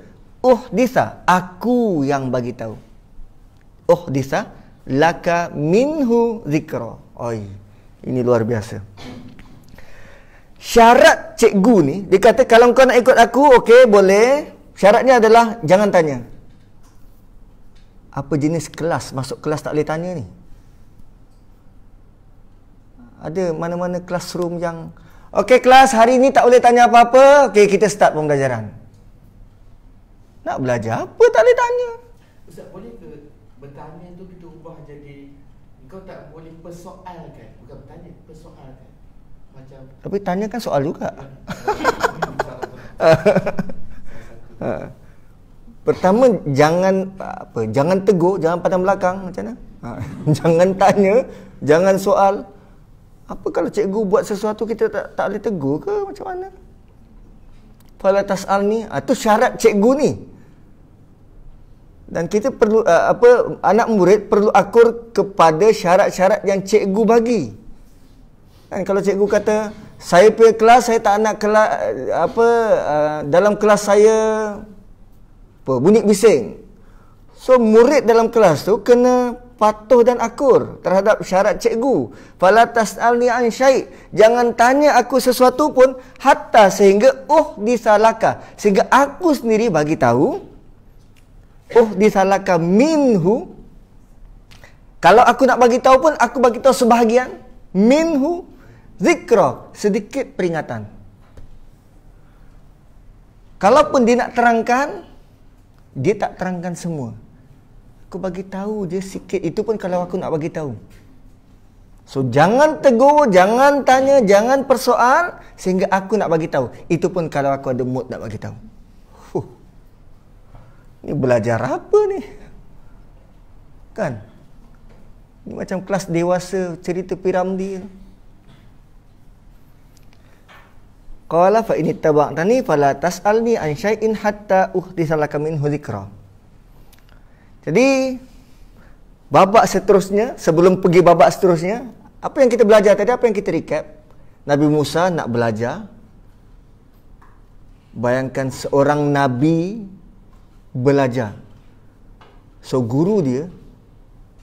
uhdisa, aku yang bagi tahu. Uhdisa laka minhu zikra. Oi, ini luar biasa. Syarat cikgu ni, dia kata kalau kau nak ikut aku, okey, boleh. Syaratnya adalah jangan tanya. Apa jenis kelas? Masuk kelas tak boleh tanya ni? Ada mana-mana classroom yang okey, kelas hari ni tak boleh tanya apa-apa. Okey, kita start pembelajaran. Nak belajar apa tak boleh tanya? Ustaz, boleh ke bertanya tu kita ubah jadi, kau tak boleh persoalkan, bukan bertanya, persoalkan. Macam Tapi tanya kan soal juga. Pertama, jangan tegur, jangan pandang belakang, macam mana? Jangan tanya, jangan soal. Apa kalau cikgu buat sesuatu kita tak boleh tegur ke, macam mana? Fala tas'alni, tu syarat cikgu ni. Dan kita perlu anak murid perlu akur kepada syarat-syarat yang cikgu bagi. Kan kalau cikgu kata, saya pergi kelas, saya tak nak kelas dalam kelas saya bunyi bising. So murid dalam kelas tu kena patuh dan akur terhadap syarat cikgu. Fala tas'alni an syai', jangan tanya aku sesuatu pun, hatta, sehingga disalaka, sehingga aku sendiri bagi tahu, disalaka minhu. Kalau aku nak bagi tahu pun, aku bagi tahu sebahagian. Minhu zikra, sedikit peringatan. Kalaupun dia nak terangkan, dia tak terangkan semua. Aku bagi tahu dia sikit, itu pun kalau aku nak bagi tahu. So jangan tegur, jangan tanya, jangan persoal sehingga aku nak bagi tahu. Itu pun kalau aku ada mood nak bagi tahu. Ni belajar apa ni? Kan? Ni macam kelas dewasa cerita Piramdi. Qala fa in ittaba'tani fala tas'alni an syai'in hatta uhdisa laka minhu dzikra. Jadi babak seterusnya, sebelum pergi babak seterusnya, apa yang kita belajar tadi, apa yang kita recap? Nabi Musa nak belajar. Bayangkan seorang nabi belajar. So guru dia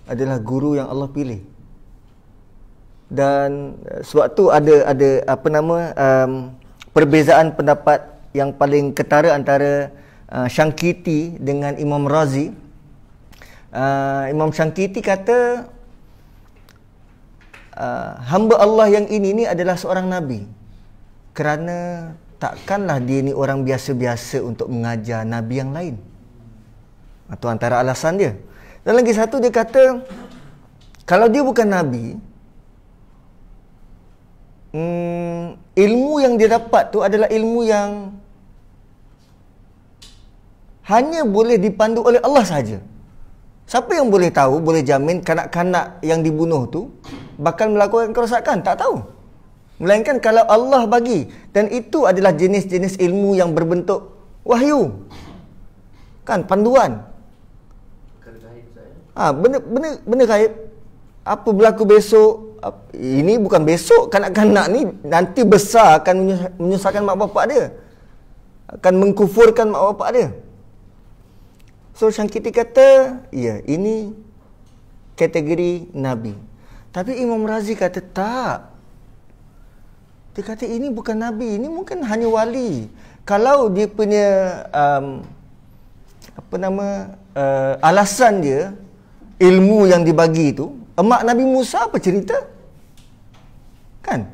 adalah guru yang Allah pilih. Dan sebab tu ada perbezaan pendapat yang paling ketara antara Shankiti dengan Imam Razi. Imam Shankiti kata hamba Allah yang ini adalah seorang nabi, kerana takkanlah dia ni orang biasa-biasa untuk mengajar nabi yang lain. Itu antara alasan dia. Dan lagi satu, dia kata kalau dia bukan nabi, ilmu yang dia dapat tu adalah ilmu yang hanya boleh dipandu oleh Allah saja. Siapa yang boleh tahu, boleh jamin kanak-kanak yang dibunuh tu bakal melakukan kerosakan? Tak tahu. Melainkan kalau Allah bagi. Dan itu adalah jenis-jenis ilmu yang berbentuk wahyu. Kan, panduan. Benda gaib. Apa berlaku besok? Ini bukan besok. Kanak-kanak ni nanti besar akan menyusahkan mak bapak dia. Akan mengkufurkan mak bapak dia. So Syangkiti kata, ya ini kategori Nabi. Tapi Imam Razi kata tak. Dia kata ini bukan Nabi, ini mungkin hanya wali. Kalau dia punya alasan dia, ilmu yang dibagi itu, emak Nabi Musa apa cerita? Kan?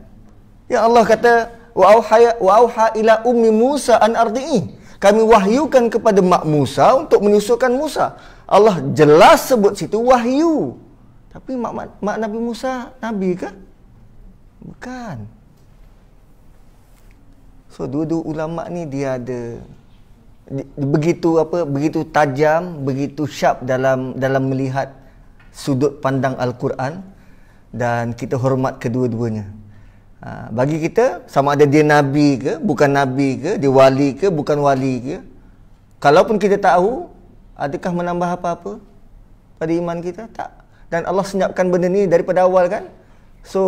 Ya Allah kata, wa auha ila ummi Musa an ardi'i. Kami wahyukan kepada mak Musa untuk menyusukan Musa. Allah jelas sebut situ wahyu. Tapi mak Nabi Musa Nabi ke? Bukan. So dua-dua ulama ni dia ada begitu tajam, begitu sharp dalam melihat sudut pandang Al-Quran, dan kita hormat kedua-duanya. Bagi kita, sama ada dia Nabi ke, bukan Nabi ke, dia wali ke, bukan wali ke, kalaupun kita tahu, adakah menambah apa-apa pada iman kita? Tak. Dan Allah senyapkan benda ni daripada awal kan. So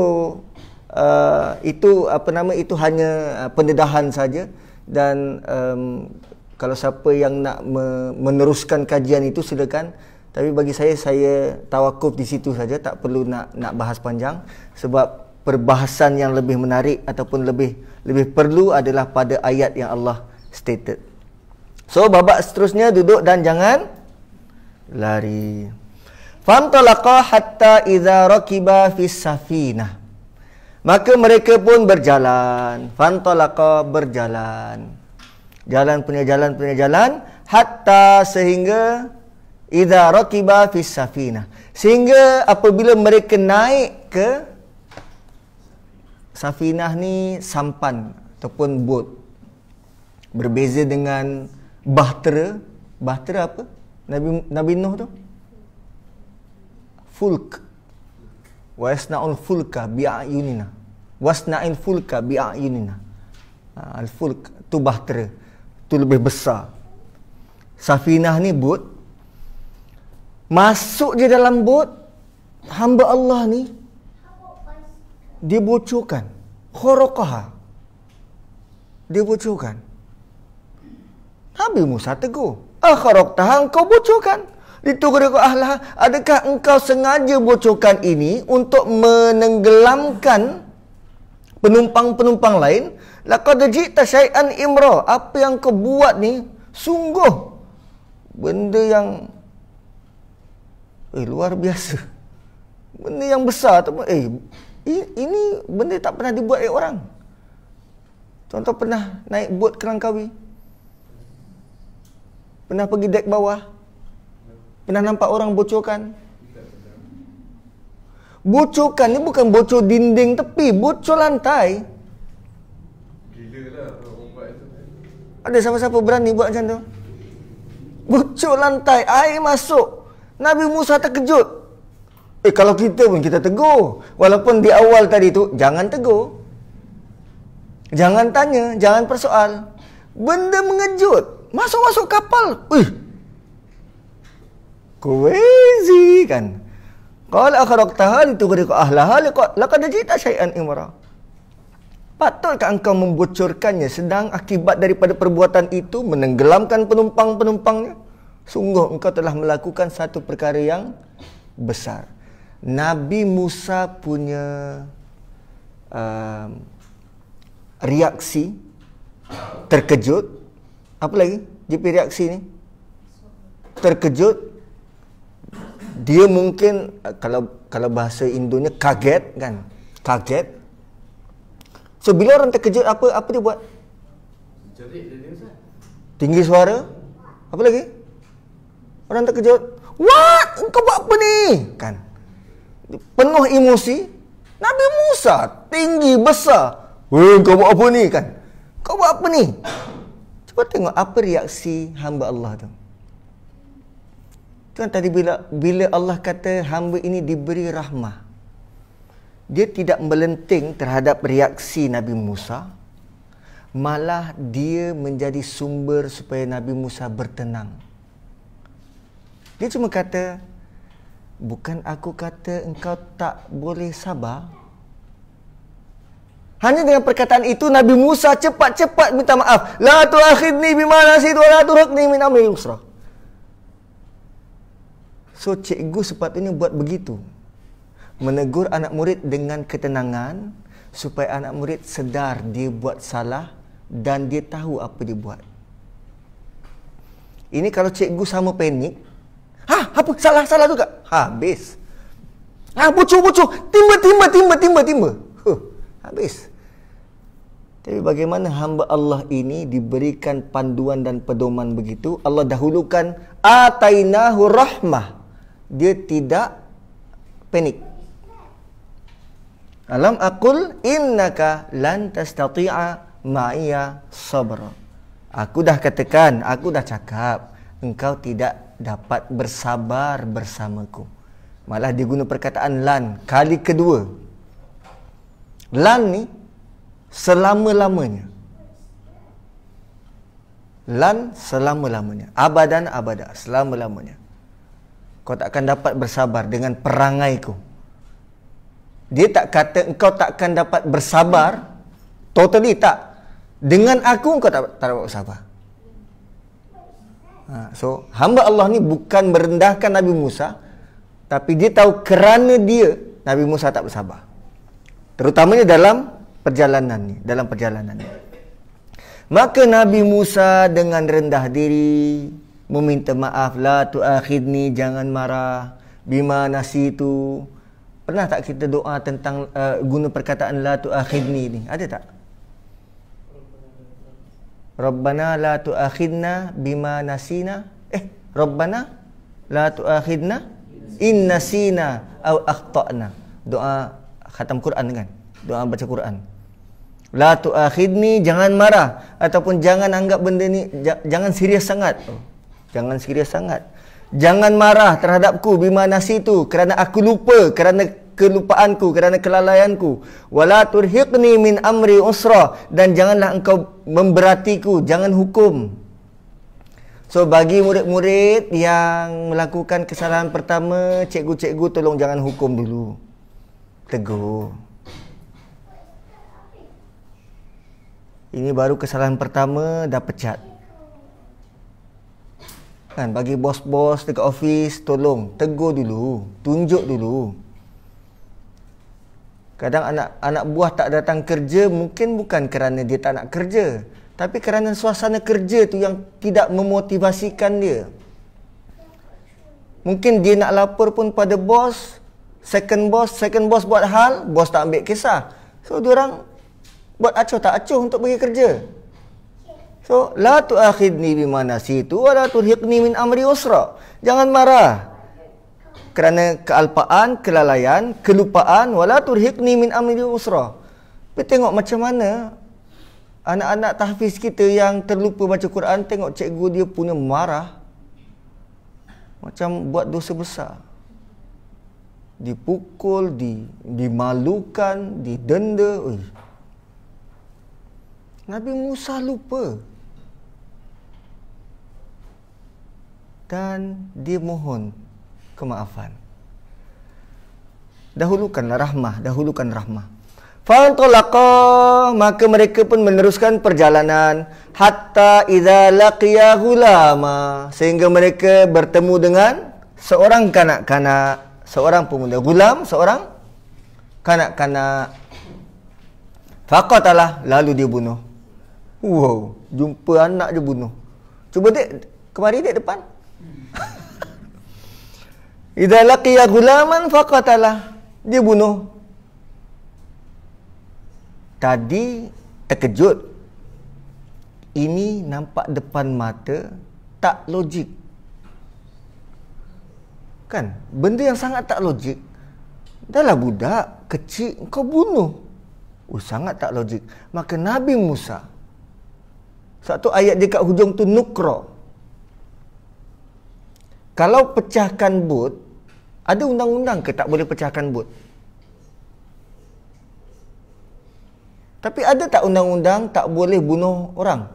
itu itu hanya pendedahan saja. Dan kalau siapa yang nak meneruskan kajian itu silakan. Tapi bagi saya tawakuf di situ saja, tak perlu nak bahas panjang, sebab perbahasan yang lebih menarik ataupun lebih perlu adalah pada ayat yang Allah stated. So babak seterusnya, duduk dan jangan lari. Fantalaqa hatta idza rakiba fis safinah. Maka mereka pun berjalan. Fantalaqa, berjalan. Jalan punya jalan, hatta sehingga idza rakiba fis safinah. Sehingga apabila mereka naik ke safinah ni, sampan ataupun bot. Berbeza dengan bahtera. Bahtera apa? Nabi Nuh tu? Fulk. Wasna'ul fulka bi'ayunina. Wasna'il fulka bi'ayunina. Al-fulk tu bahtera. Tu lebih besar. Safinah ni bot. Masuk je dalam bot, hamba Allah ni dia bocorkan. Khoraqaha. Dia bocorkan. Nabi Musa tegur. Akharaqtaha, engkau bocorkan. Ditegur ke ahlah, adakah engkau sengaja bocorkan ini untuk menenggelamkan penumpang-penumpang lain? Laqad ji'ta syai'an imra. Apa yang kau buat ni sungguh benda yang luar biasa. Benda yang besar tu. Ini benda tak pernah dibuat oleh orang. Contoh, pernah naik bot Kerangkawi? Pernah pergi dek bawah? Pernah nampak orang bocorkan? Bocorkan ni bukan bocor dinding tepi, bocor lantai. Gila lah orang buat itu. Ada siapa-siapa berani buat macam tu? Bocor lantai, air masuk. Nabi Musa terkejut. Kalau kita pun kita tegur. Walaupun di awal tadi tu, jangan tegur. Jangan tanya, jangan persoal. Benda mengejut. Masuk-masuk kapal. Crazy kan? Qala akharaqtaha litughriqa ahlaha laqad ji'ta syai'an imra. Patutkah engkau membocorkannya sedang akibat daripada perbuatan itu menenggelamkan penumpang-penumpangnya? Sungguh engkau telah melakukan satu perkara yang besar. Nabi Musa punya reaksi terkejut. Apa lagi? JP reaksi ni? Terkejut. Dia mungkin kalau bahasa Indonya kaget kan? Kaget. So bila orang terkejut, apa dia buat? Jerit dia Ustaz. Tinggi suara. Apa lagi? Orang terkejut. What? Engkau buat apa ni? Kan? Penuh emosi. Nabi Musa tinggi besar. Kau buat apa ni? Kan? Kau buat apa ni? Cuba tengok apa reaksi hamba Allah tu. Kan tadi bila Allah kata hamba ini diberi rahmah, dia tidak melenting terhadap reaksi Nabi Musa, malah dia menjadi sumber supaya Nabi Musa bertenang. Dia cuma kata, bukan aku kata engkau tak boleh sabar. Hanya dengan perkataan itu Nabi Musa cepat-cepat minta maaf. La tu'akhidni bima nasitu wa la turhaqni min amri yusra. So cikgu sepatutnya buat begitu. Menegur anak murid dengan ketenangan supaya anak murid sedar dia buat salah dan dia tahu apa dia buat. Ini kalau cikgu sama panik, apa salah juga, habis. Bocor, timba. Habis. Tapi bagaimana hamba Allah ini diberikan panduan dan pedoman begitu? Allah dahulukan atainahu rahmah. Dia tidak panik. Alam aqul innaka lan tastati'a ma'iya sabra. Aku dah katakan, aku dah cakap, engkau tidak dapat bersabar bersamaku. Malah diguna perkataan lan kali kedua. Lan ni selama-lamanya. Lan selama-lamanya. Abadan abada, selama-lamanya. Kau tak akan dapat bersabar dengan perangaiku. Dia tak kata engkau tak akan dapat bersabar totally, tak. Dengan aku engkau tak dapat bersabar. So hamba Allah ni bukan merendahkan Nabi Musa, tapi dia tahu kerana dia Nabi Musa tak bersabar. Terutamanya dalam perjalanan ni. Maka Nabi Musa dengan rendah diri meminta maaf, la tu'akhidni, jangan marah, bima nasitu. Pernah tak kita doa tentang guna perkataan la tu'akhidni ni? Ada tak? Rabbana la tu'akhidna bima nasina. Rabbana la tu'akhidna in nasina aw akhtana. Doa khatam Quran kan? Doa baca Quran. La tu'akhidni, jangan marah ataupun jangan anggap benda ni jangan serius sangat. Jangan serius sangat. Jangan marah terhadapku bima nasitu, kerana aku lupa, kerana kelupaanku, kerana kelalaianku. Wala turhiqni min amri usra, dan janganlah engkau memberatiku, jangan hukum. So bagi murid-murid yang melakukan kesalahan pertama, cikgu-cikgu tolong jangan hukum dulu. Tegur. Ini baru kesalahan pertama dah pecat. Kan, bagi bos-bos dekat office, tolong tegur dulu, tunjuk dulu. Kadang anak buah tak datang kerja mungkin bukan kerana dia tak nak kerja, tapi kerana suasana kerja tu yang tidak memotivasikan dia. Mungkin dia nak lapor pun pada bos, second boss buat hal, bos tak ambil kisah. So diorang buat acuh tak acuh untuk pergi kerja. So, la tu'akhidni bima nasitu wa la turhiqni min amri usra. Jangan marah kerana kealpaan, kelalaian, kelupaan, wa la turhiqni min amri usra. Tapi tengok macam mana anak-anak tahfiz kita yang terlupa baca Quran, tengok cikgu dia punya marah. Macam buat dosa besar. Dipukul, dimalukan, didenda. Nabi Musa lupa. Dan dia mohon kemaafan. Dahulukan rahmah. Fantalaqa, maka mereka pun meneruskan perjalanan hatta idza laqiya ghulama, sehingga mereka bertemu dengan seorang kanak-kanak, seorang pemuda. Gulam, seorang kanak-kanak. Faqatalah, lalu dia bunuh. Wow, jumpa anak dia bunuh. Cuba dek, kemari dek depan. Idza laqiya ghulaman faqatalah, dia bunuh. Tadi terkejut. Ini nampak depan mata tak logik. Kan? Benda yang sangat tak logik. Dahlah budak kecil kau bunuh. Sangat tak logik. Maka Nabi Musa, satu ayat dia kat hujung tu nukra. Kalau pecahkan bot, ada undang-undang ke tak boleh pecahkan bot? Tapi ada tak undang-undang tak boleh bunuh orang?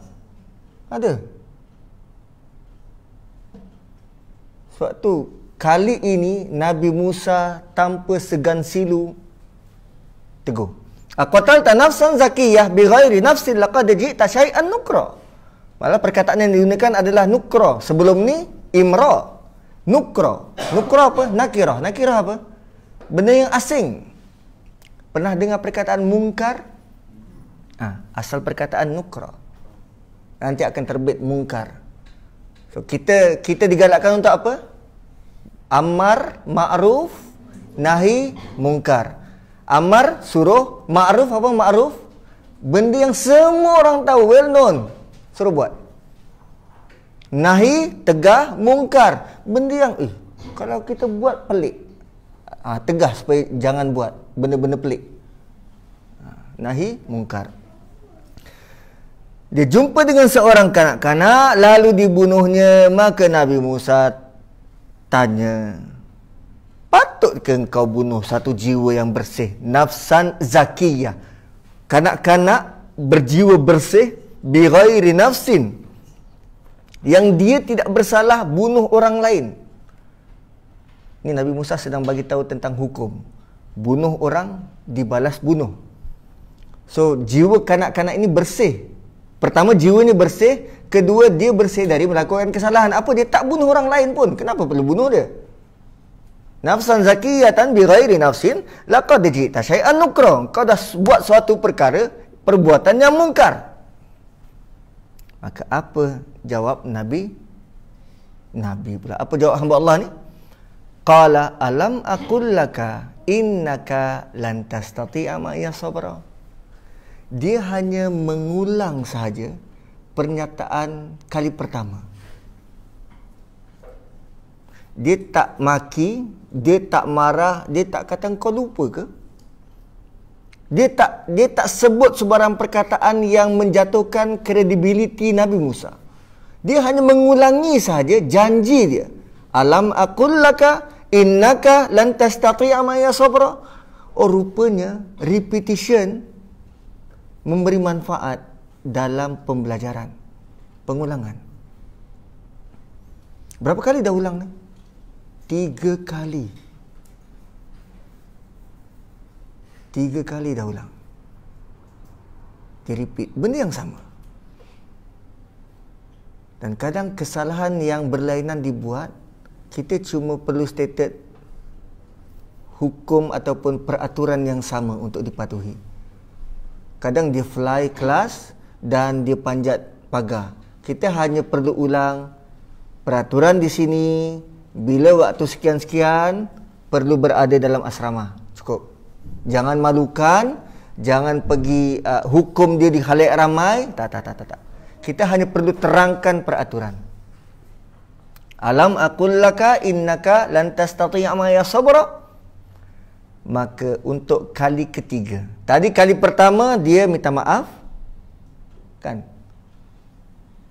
Ada. Sebab tu, kali ini Nabi Musa tanpa segan silu tegur. Aqatalta nafsan zakiyah bighairi nafsin laqad ji'ta syai'an nukra. Malah perkataan yang digunakan adalah nukra. Sebelum ni imra. Nukra apa? Nakirah. Nakirah apa? Benda yang asing. Pernah dengar perkataan mungkar? Asal perkataan nukra. Nanti akan terbit mungkar. So kita digalakkan untuk apa? Amar ma'ruf, nahi mungkar. Amar suruh, ma'ruf apa ma'ruf? Benda yang semua orang tahu, well known, suruh buat. Nahi tegah, mungkar, benda yang kalau kita buat pelik. Tegah supaya jangan buat benda-benda pelik. Nahi mungkar. Dia jumpa dengan seorang kanak-kanak lalu dibunuhnya. Maka Nabi Musa tanya, patutkah engkau bunuh satu jiwa yang bersih, nafsan zakiyah, kanak-kanak berjiwa bersih, bi ghairi nafsin, yang dia tidak bersalah, bunuh orang lain. Ini Nabi Musa sedang bagi tahu tentang hukum. Bunuh orang dibalas bunuh. So jiwa kanak-kanak ini bersih. Pertama, jiwanya bersih. Kedua, dia bersih dari melakukan kesalahan. Apa? Dia tak bunuh orang lain pun. Kenapa perlu bunuh dia? Nafsan zakiyatan bi ghairi nafsin laqad ji'ta syai'an nukra. Kau dah buat suatu perkara, perbuatan yang mungkar. Maka apa jawab Nabi? Nabi pula. Apa jawab hamba Allah ni? Qala alam aqul laka innaka lan tastati'a ma'iya sabra. Dia hanya mengulang sahaja pernyataan kali pertama. Dia tak maki, dia tak marah, dia tak kata kau lupa ke? Dia tak sebut sebarang perkataan yang menjatuhkan kredibiliti Nabi Musa. Dia hanya mengulangi sahaja janji dia. Alam aqul laka innaka lan tastati'a ma'iya sabra. Oh, rupanya repetition memberi manfaat dalam pembelajaran, pengulangan. Berapa kali dah ulang ni? 3 kali. 3 kali dah ulang. Dia repeat benda yang sama. Dan kadang kesalahan yang berlainan dibuat, kita cuma perlu stated hukum ataupun peraturan yang sama untuk dipatuhi. Kadang dia fly kelas dan dia panjat pagar. Kita hanya perlu ulang peraturan di sini, bila waktu sekian-sekian perlu berada dalam asrama. Cukup. Jangan malukan, jangan pergi hukum dia di khalayak ramai. Tak. Kita hanya perlu terangkan peraturan. Alam aqul laka innaka lan tastati'a ma'iya sabra. Maka untuk kali ketiga, tadi kali pertama dia minta maaf, kan?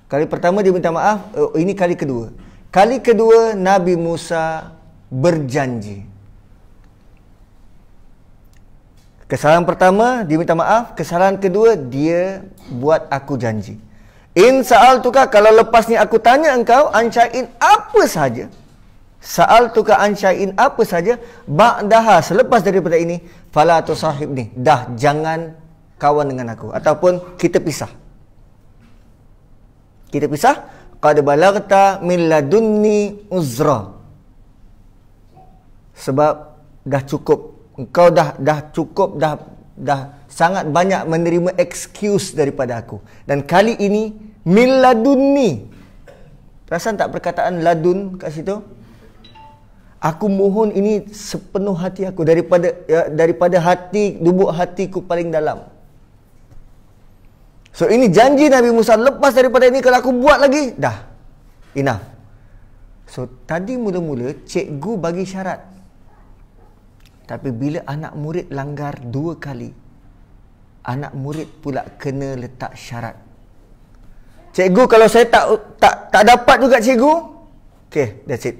Kali pertama dia minta maaf. Ini kali kedua. Kali kedua Nabi Musa berjanji. Kesalahan pertama dia minta maaf. Kesalahan kedua dia buat aku janji. In sa'altuka, kalau lepas ni aku tanya engkau ansya'in apa saja. Sa'altuka ansya'in apa saja, ba'daha, selepas daripada ini, fala tusahibni, dah jangan kawan dengan aku, ataupun kita pisah. Kita pisah. Qad balagta min ladunni uzra. Sebab dah cukup. Engkau dah cukup, dah sangat banyak menerima excuse daripada aku. Dan kali ini min ladunni. Perasan tak perkataan ladun kat situ? Aku mohon ini sepenuh hati aku, daripada hati, lubuk hatiku paling dalam. So ini janji Nabi Musa, lepas daripada ini kalau aku buat lagi, dah enough. So tadi mula-mula cikgu bagi syarat. Tapi bila anak murid langgar 2 kali, anak murid pula kena letak syarat. Cikgu, kalau saya tak dapat juga cikgu. Okay, that's it.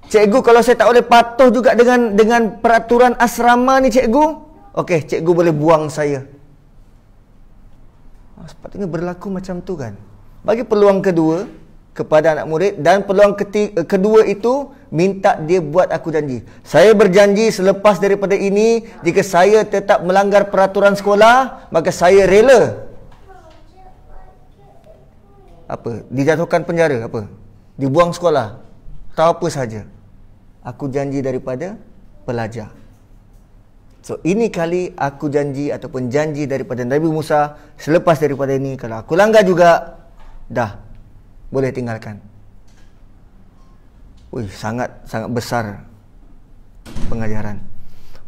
Cikgu, kalau saya tak boleh patuh juga dengan peraturan asrama ni cikgu, okey, cikgu boleh buang saya. Sepatutnya berlaku macam tu kan. Bagi peluang kedua kepada anak murid, dan peluang kedua itu minta dia buat aku janji. Saya berjanji selepas daripada ini, jika saya tetap melanggar peraturan sekolah, maka saya rela dijatuhkan penjara, dibuang sekolah. atau apa saja, aku janji daripada pelajar. So ini kali aku janji ataupun janji daripada Nabi Musa, selepas daripada ini kalau aku langgar juga, dah boleh tinggalkan. Sangat besar pengajaran.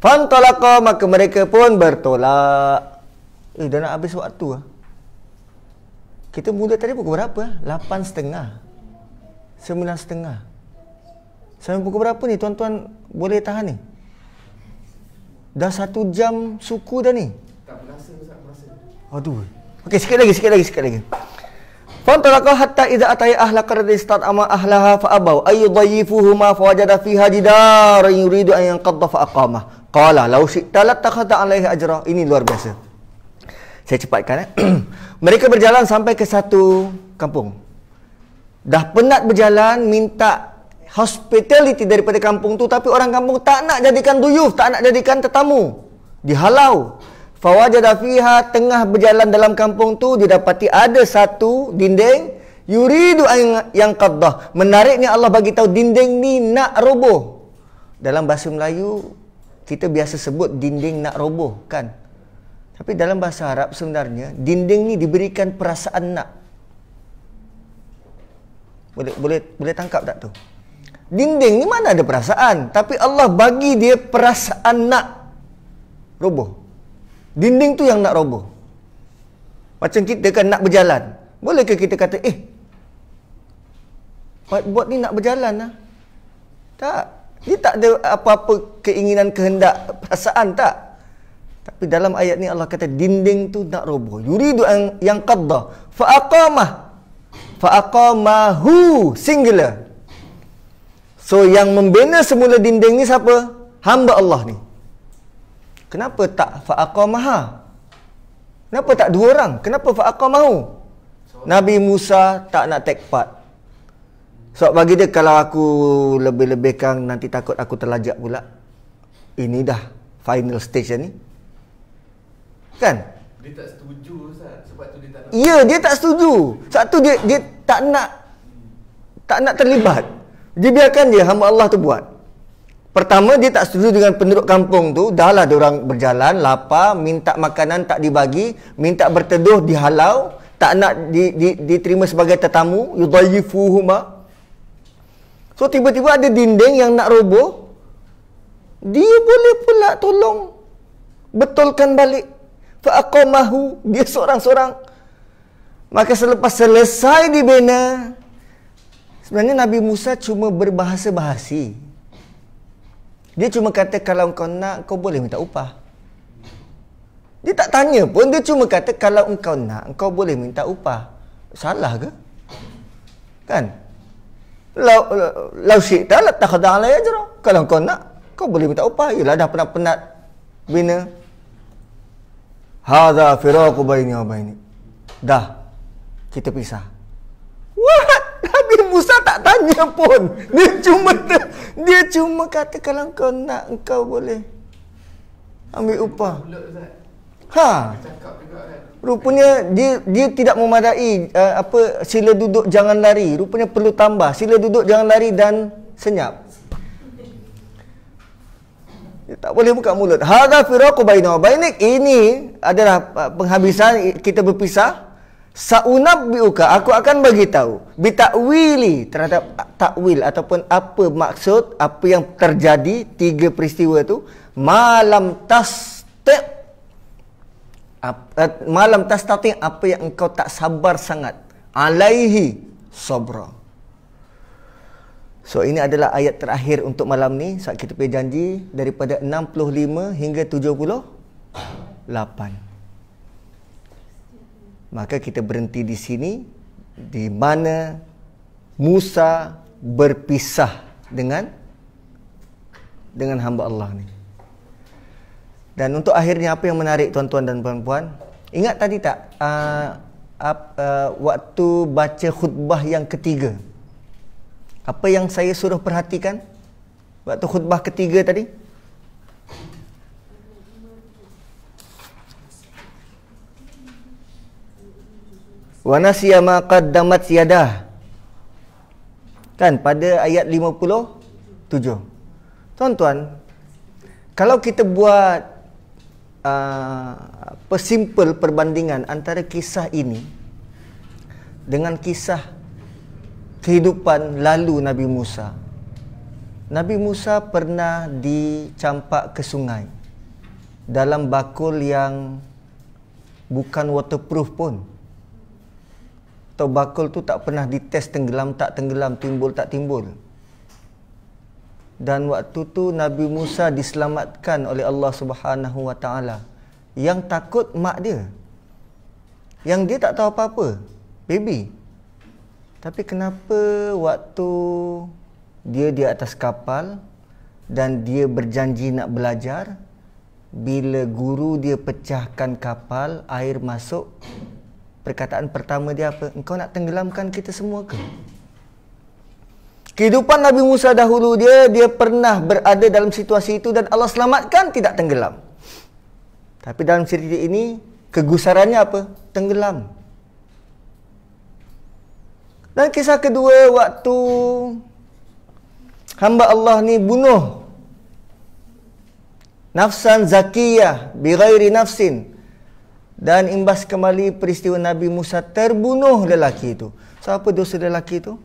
Fantalaqa, maka mereka pun bertolak. Dah nak habis waktu. Kita mula tadi pukul berapa? 8.30, 9.30. Sampai pukul berapa ni tuan-tuan boleh tahan ni? Dah 1 jam suku dah ni. Tak berasa masa. Aduh. Okey, sikit lagi. Fantalaqa hatta idza ataya ahla qaryatin istad'ama ahlaha fa abaw ay yudayyifuhuma fa wajada fiha jidaran yuridu an yanqadha fa aqamah. Qala law syi'ta lattakhadha 'alaihi ajra. Ini luar biasa. Saya cepatkan. Mereka berjalan sampai ke satu kampung. Dah penat berjalan, minta hospitality daripada kampung tu, tapi orang kampung tak nak jadikan duyuf, tak nak jadikan tetamu. Dihalau. Fawajada fiha, tengah berjalan dalam kampung tu, didapati ada satu dinding yuridu yang qaddah. Menariknya Allah bagi tahu dinding ni nak roboh. Dalam bahasa Melayu kita biasa sebut dinding nak roboh, kan? Tapi dalam bahasa Arab sebenarnya dinding ni diberikan perasaan nak. Boleh tangkap tak tu? Dinding ni mana ada perasaan, tapi Allah bagi dia perasaan nak roboh. Dinding tu yang nak roboh. Macam kita kan nak berjalan. Bolehkah kita kata, buat ni nak berjalan lah? Tak. Dia tak ada apa-apa keinginan, kehendak, perasaan, tak. Tapi dalam ayat ni Allah kata dinding tu nak roboh. Yuridu yang qaddah. Fa'aqamahu, singular. So yang membina semula dinding ni siapa? Hamba Allah ni. Kenapa tak fa'aqamaha? Kenapa tak 2 orang? Kenapa fa'aqamahu? Nabi Musa tak nak take part. Sebab bagi dia, kalau aku lebih-lebihkan nanti takut aku terlajak pula. Ini dah final stage ni. Kan? Dia tak setuju, Ustaz. Sebab tu dia tak nak. Ya, dia tak setuju. Sebab tu dia tak nak terlibat. Dia biarkan je hamba Allah tu buat. Pertama, dia tak setuju dengan penduduk kampung tu. Dah lah diorang berjalan, lapar, minta makanan tak dibagi, minta berteduh dihalau, tak nak diterima sebagai tetamu, yudayyifuhuma. So tiba-tiba ada dinding yang nak roboh. Dia boleh pula tolong betulkan balik. Fa'aqamahu, dia seorang-seorang. Maka selepas selesai dibina, sebenarnya Nabi Musa cuma berbahasa bahasi. Dia cuma kata kalau engkau nak, kau boleh minta upah. Dia tak tanya pun, dia cuma kata kalau engkau nak, engkau boleh minta upah. Salah ke? Kan? Lau syi'ta lattakhadha 'alaihi ajra. Kalau engkau nak, kau boleh minta upah. Yalah dah penat-penat bina. Hadza firaqu baini wa bainik. Dah, kita pisah. What? Nabi Musa tak tanya pun. Dia cuma kata kalau kau nak, engkau boleh ambil upah. Cakap juga kan. Rupanya dia tidak memadai sila duduk jangan lari. Rupanya perlu tambah sila duduk jangan lari dan senyap. Dia tak boleh buka mulut. Hadza firaqu baina wa bainik. Ini adalah penghabisan, kita berpisah. Sa'unabbi'uka, aku akan bagi tahu bitakwili, terhadap takwil ataupun apa maksud, apa yang terjadi 3 peristiwa tu. Malam tastati, apa yang engkau tak sabar sangat. Alaihi sabra. So ini adalah ayat terakhir untuk malam ni. Saat kita pergi janji daripada 65 hingga 78. Maka kita berhenti di sini, di mana Musa berpisah dengan hamba Allah ni. Dan untuk akhirnya apa yang menarik tuan-tuan dan puan-puan? Ingat tadi tak waktu baca khutbah yang ketiga, apa yang saya suruh perhatikan waktu khutbah ketiga tadi? Wa nasiya ma qaddamat yadah. Kan pada ayat 57. Tuan-tuan, kalau kita buat simple perbandingan antara kisah ini dengan kisah kehidupan lalu Nabi Musa. Nabi Musa pernah dicampak ke sungai dalam bakul yang bukan waterproof pun. Atau bakul tu tak pernah dites tenggelam tak tenggelam, timbul tak timbul. Dan waktu tu Nabi Musa diselamatkan oleh Allah Subhanahu Wa Taala. Yang takut mak dia. Yang dia tak tahu apa-apa, baby. Tapi kenapa waktu dia di atas kapal dan dia berjanji nak belajar, bila guru dia pecahkan kapal, air masuk, perkataan pertama dia apa? Engkau nak tenggelamkan kita semua ke? Kehidupan Nabi Musa dahulu dia pernah berada dalam situasi itu dan Allah selamatkan, tidak tenggelam. Tapi dalam cerita ini, kegusarannya apa? Tenggelam. Dan kisah kedua, waktu hamba Allah ni bunuh nafsan zakiyah bighairi nafsin, dan imbas kembali peristiwa Nabi Musa terbunuh lelaki itu. So, apa dosa lelaki itu?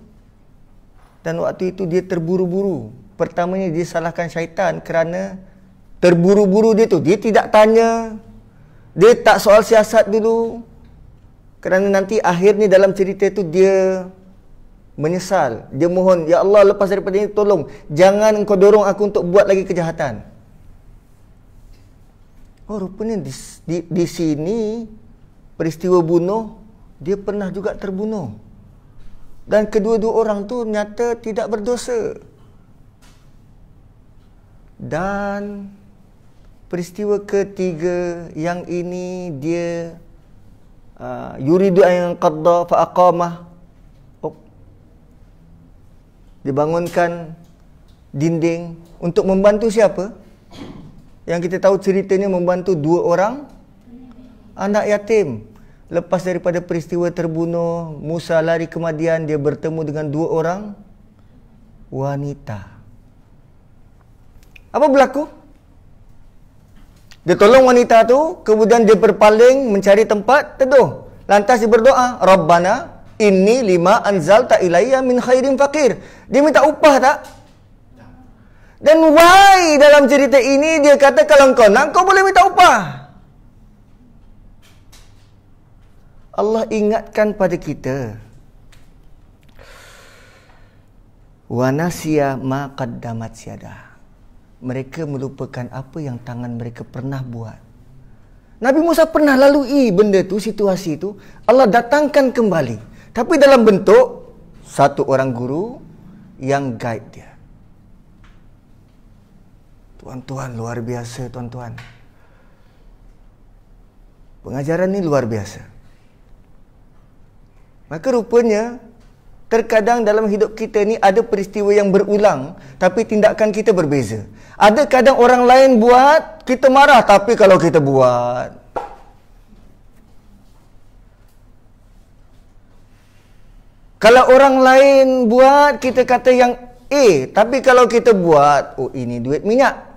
Dan waktu itu dia terburu-buru. Pertamanya dia salahkan syaitan kerana terburu-buru dia tu. Dia tidak tanya, dia tak soal siasat dulu. Kerana nanti akhirnya dalam cerita itu dia menyesal. Dia mohon, ya Allah, lepas daripada ini tolong jangan engkau dorong aku untuk buat lagi kejahatan. Oh, rupanya di sini peristiwa bunuh, dia pernah juga terbunuh. Dan kedua-dua orang tu nyata tidak berdosa. Dan peristiwa ketiga, yang ini dia yuridu an qadda fa aqamah. Dibangunkan dinding untuk membantu siapa? Yang kita tahu ceritanya membantu dua orang anak yatim. Lepas daripada peristiwa terbunuh, Musa lari ke Madian, dia bertemu dengan dua orang wanita. Apa berlaku? Dia tolong wanita tu, kemudian dia berpaling mencari tempat teduh. Lantas dia berdoa, Rabbana inni lima anzalta ilayya min khairin faqir. Dia minta upah tak? Dan why dalam cerita ini dia kata kalau kau nak, kau boleh minta upah. Allah ingatkan pada kita, wa nasiya ma qaddamat yadah. Mereka melupakan apa yang tangan mereka pernah buat. Nabi Musa pernah lalui benda tu, situasi itu. Allah datangkan kembali, tapi dalam bentuk satu orang guru yang guide dia. Tuan-tuan, luar biasa tuan-tuan. Pengajaran ni luar biasa. Maka rupanya terkadang dalam hidup kita ni ada peristiwa yang berulang, tapi tindakan kita berbeza. Ada kadang orang lain buat, kita marah, tapi kalau kita buat, kalau orang lain buat, kita kata yang A, tapi kalau kita buat, oh ini duit minyak.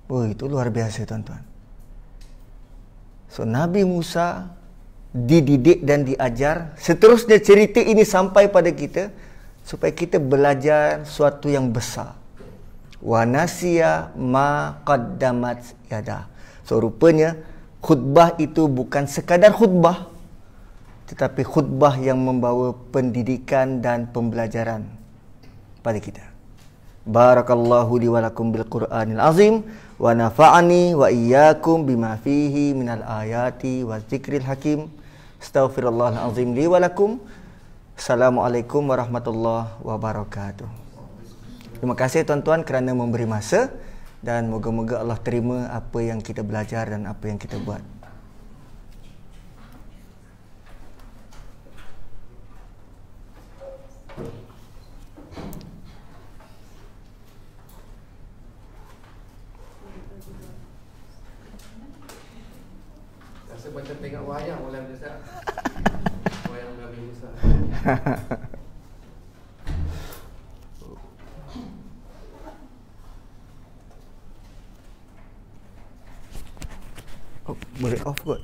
Oh, itu luar biasa tuan-tuan. So, Nabi Musa dididik dan diajar. Seterusnya cerita ini sampai pada kita supaya kita belajar suatu yang besar. Wa nasiya ma qaddamat yadah. So, rupanya khutbah itu bukan sekadar khutbah, tetapi khutbah yang membawa pendidikan dan pembelajaran pada kita. Barakallahu li wa lakum bil Qur'anil azim wa nafa'ani wa iyyakum bima fihi minal ayati wa dzikril hakim. Astaghfirullahal azim li wa lakum. Assalamualaikum warahmatullahi wabarakatuh. Terima kasih tuan-tuan kerana memberi masa, dan moga-moga Allah terima apa yang kita belajar dan apa yang kita buat. Rasa macam tengok wayang malam ni, Ustaz. Wayang Nabi Musa. Oh, boleh off kot.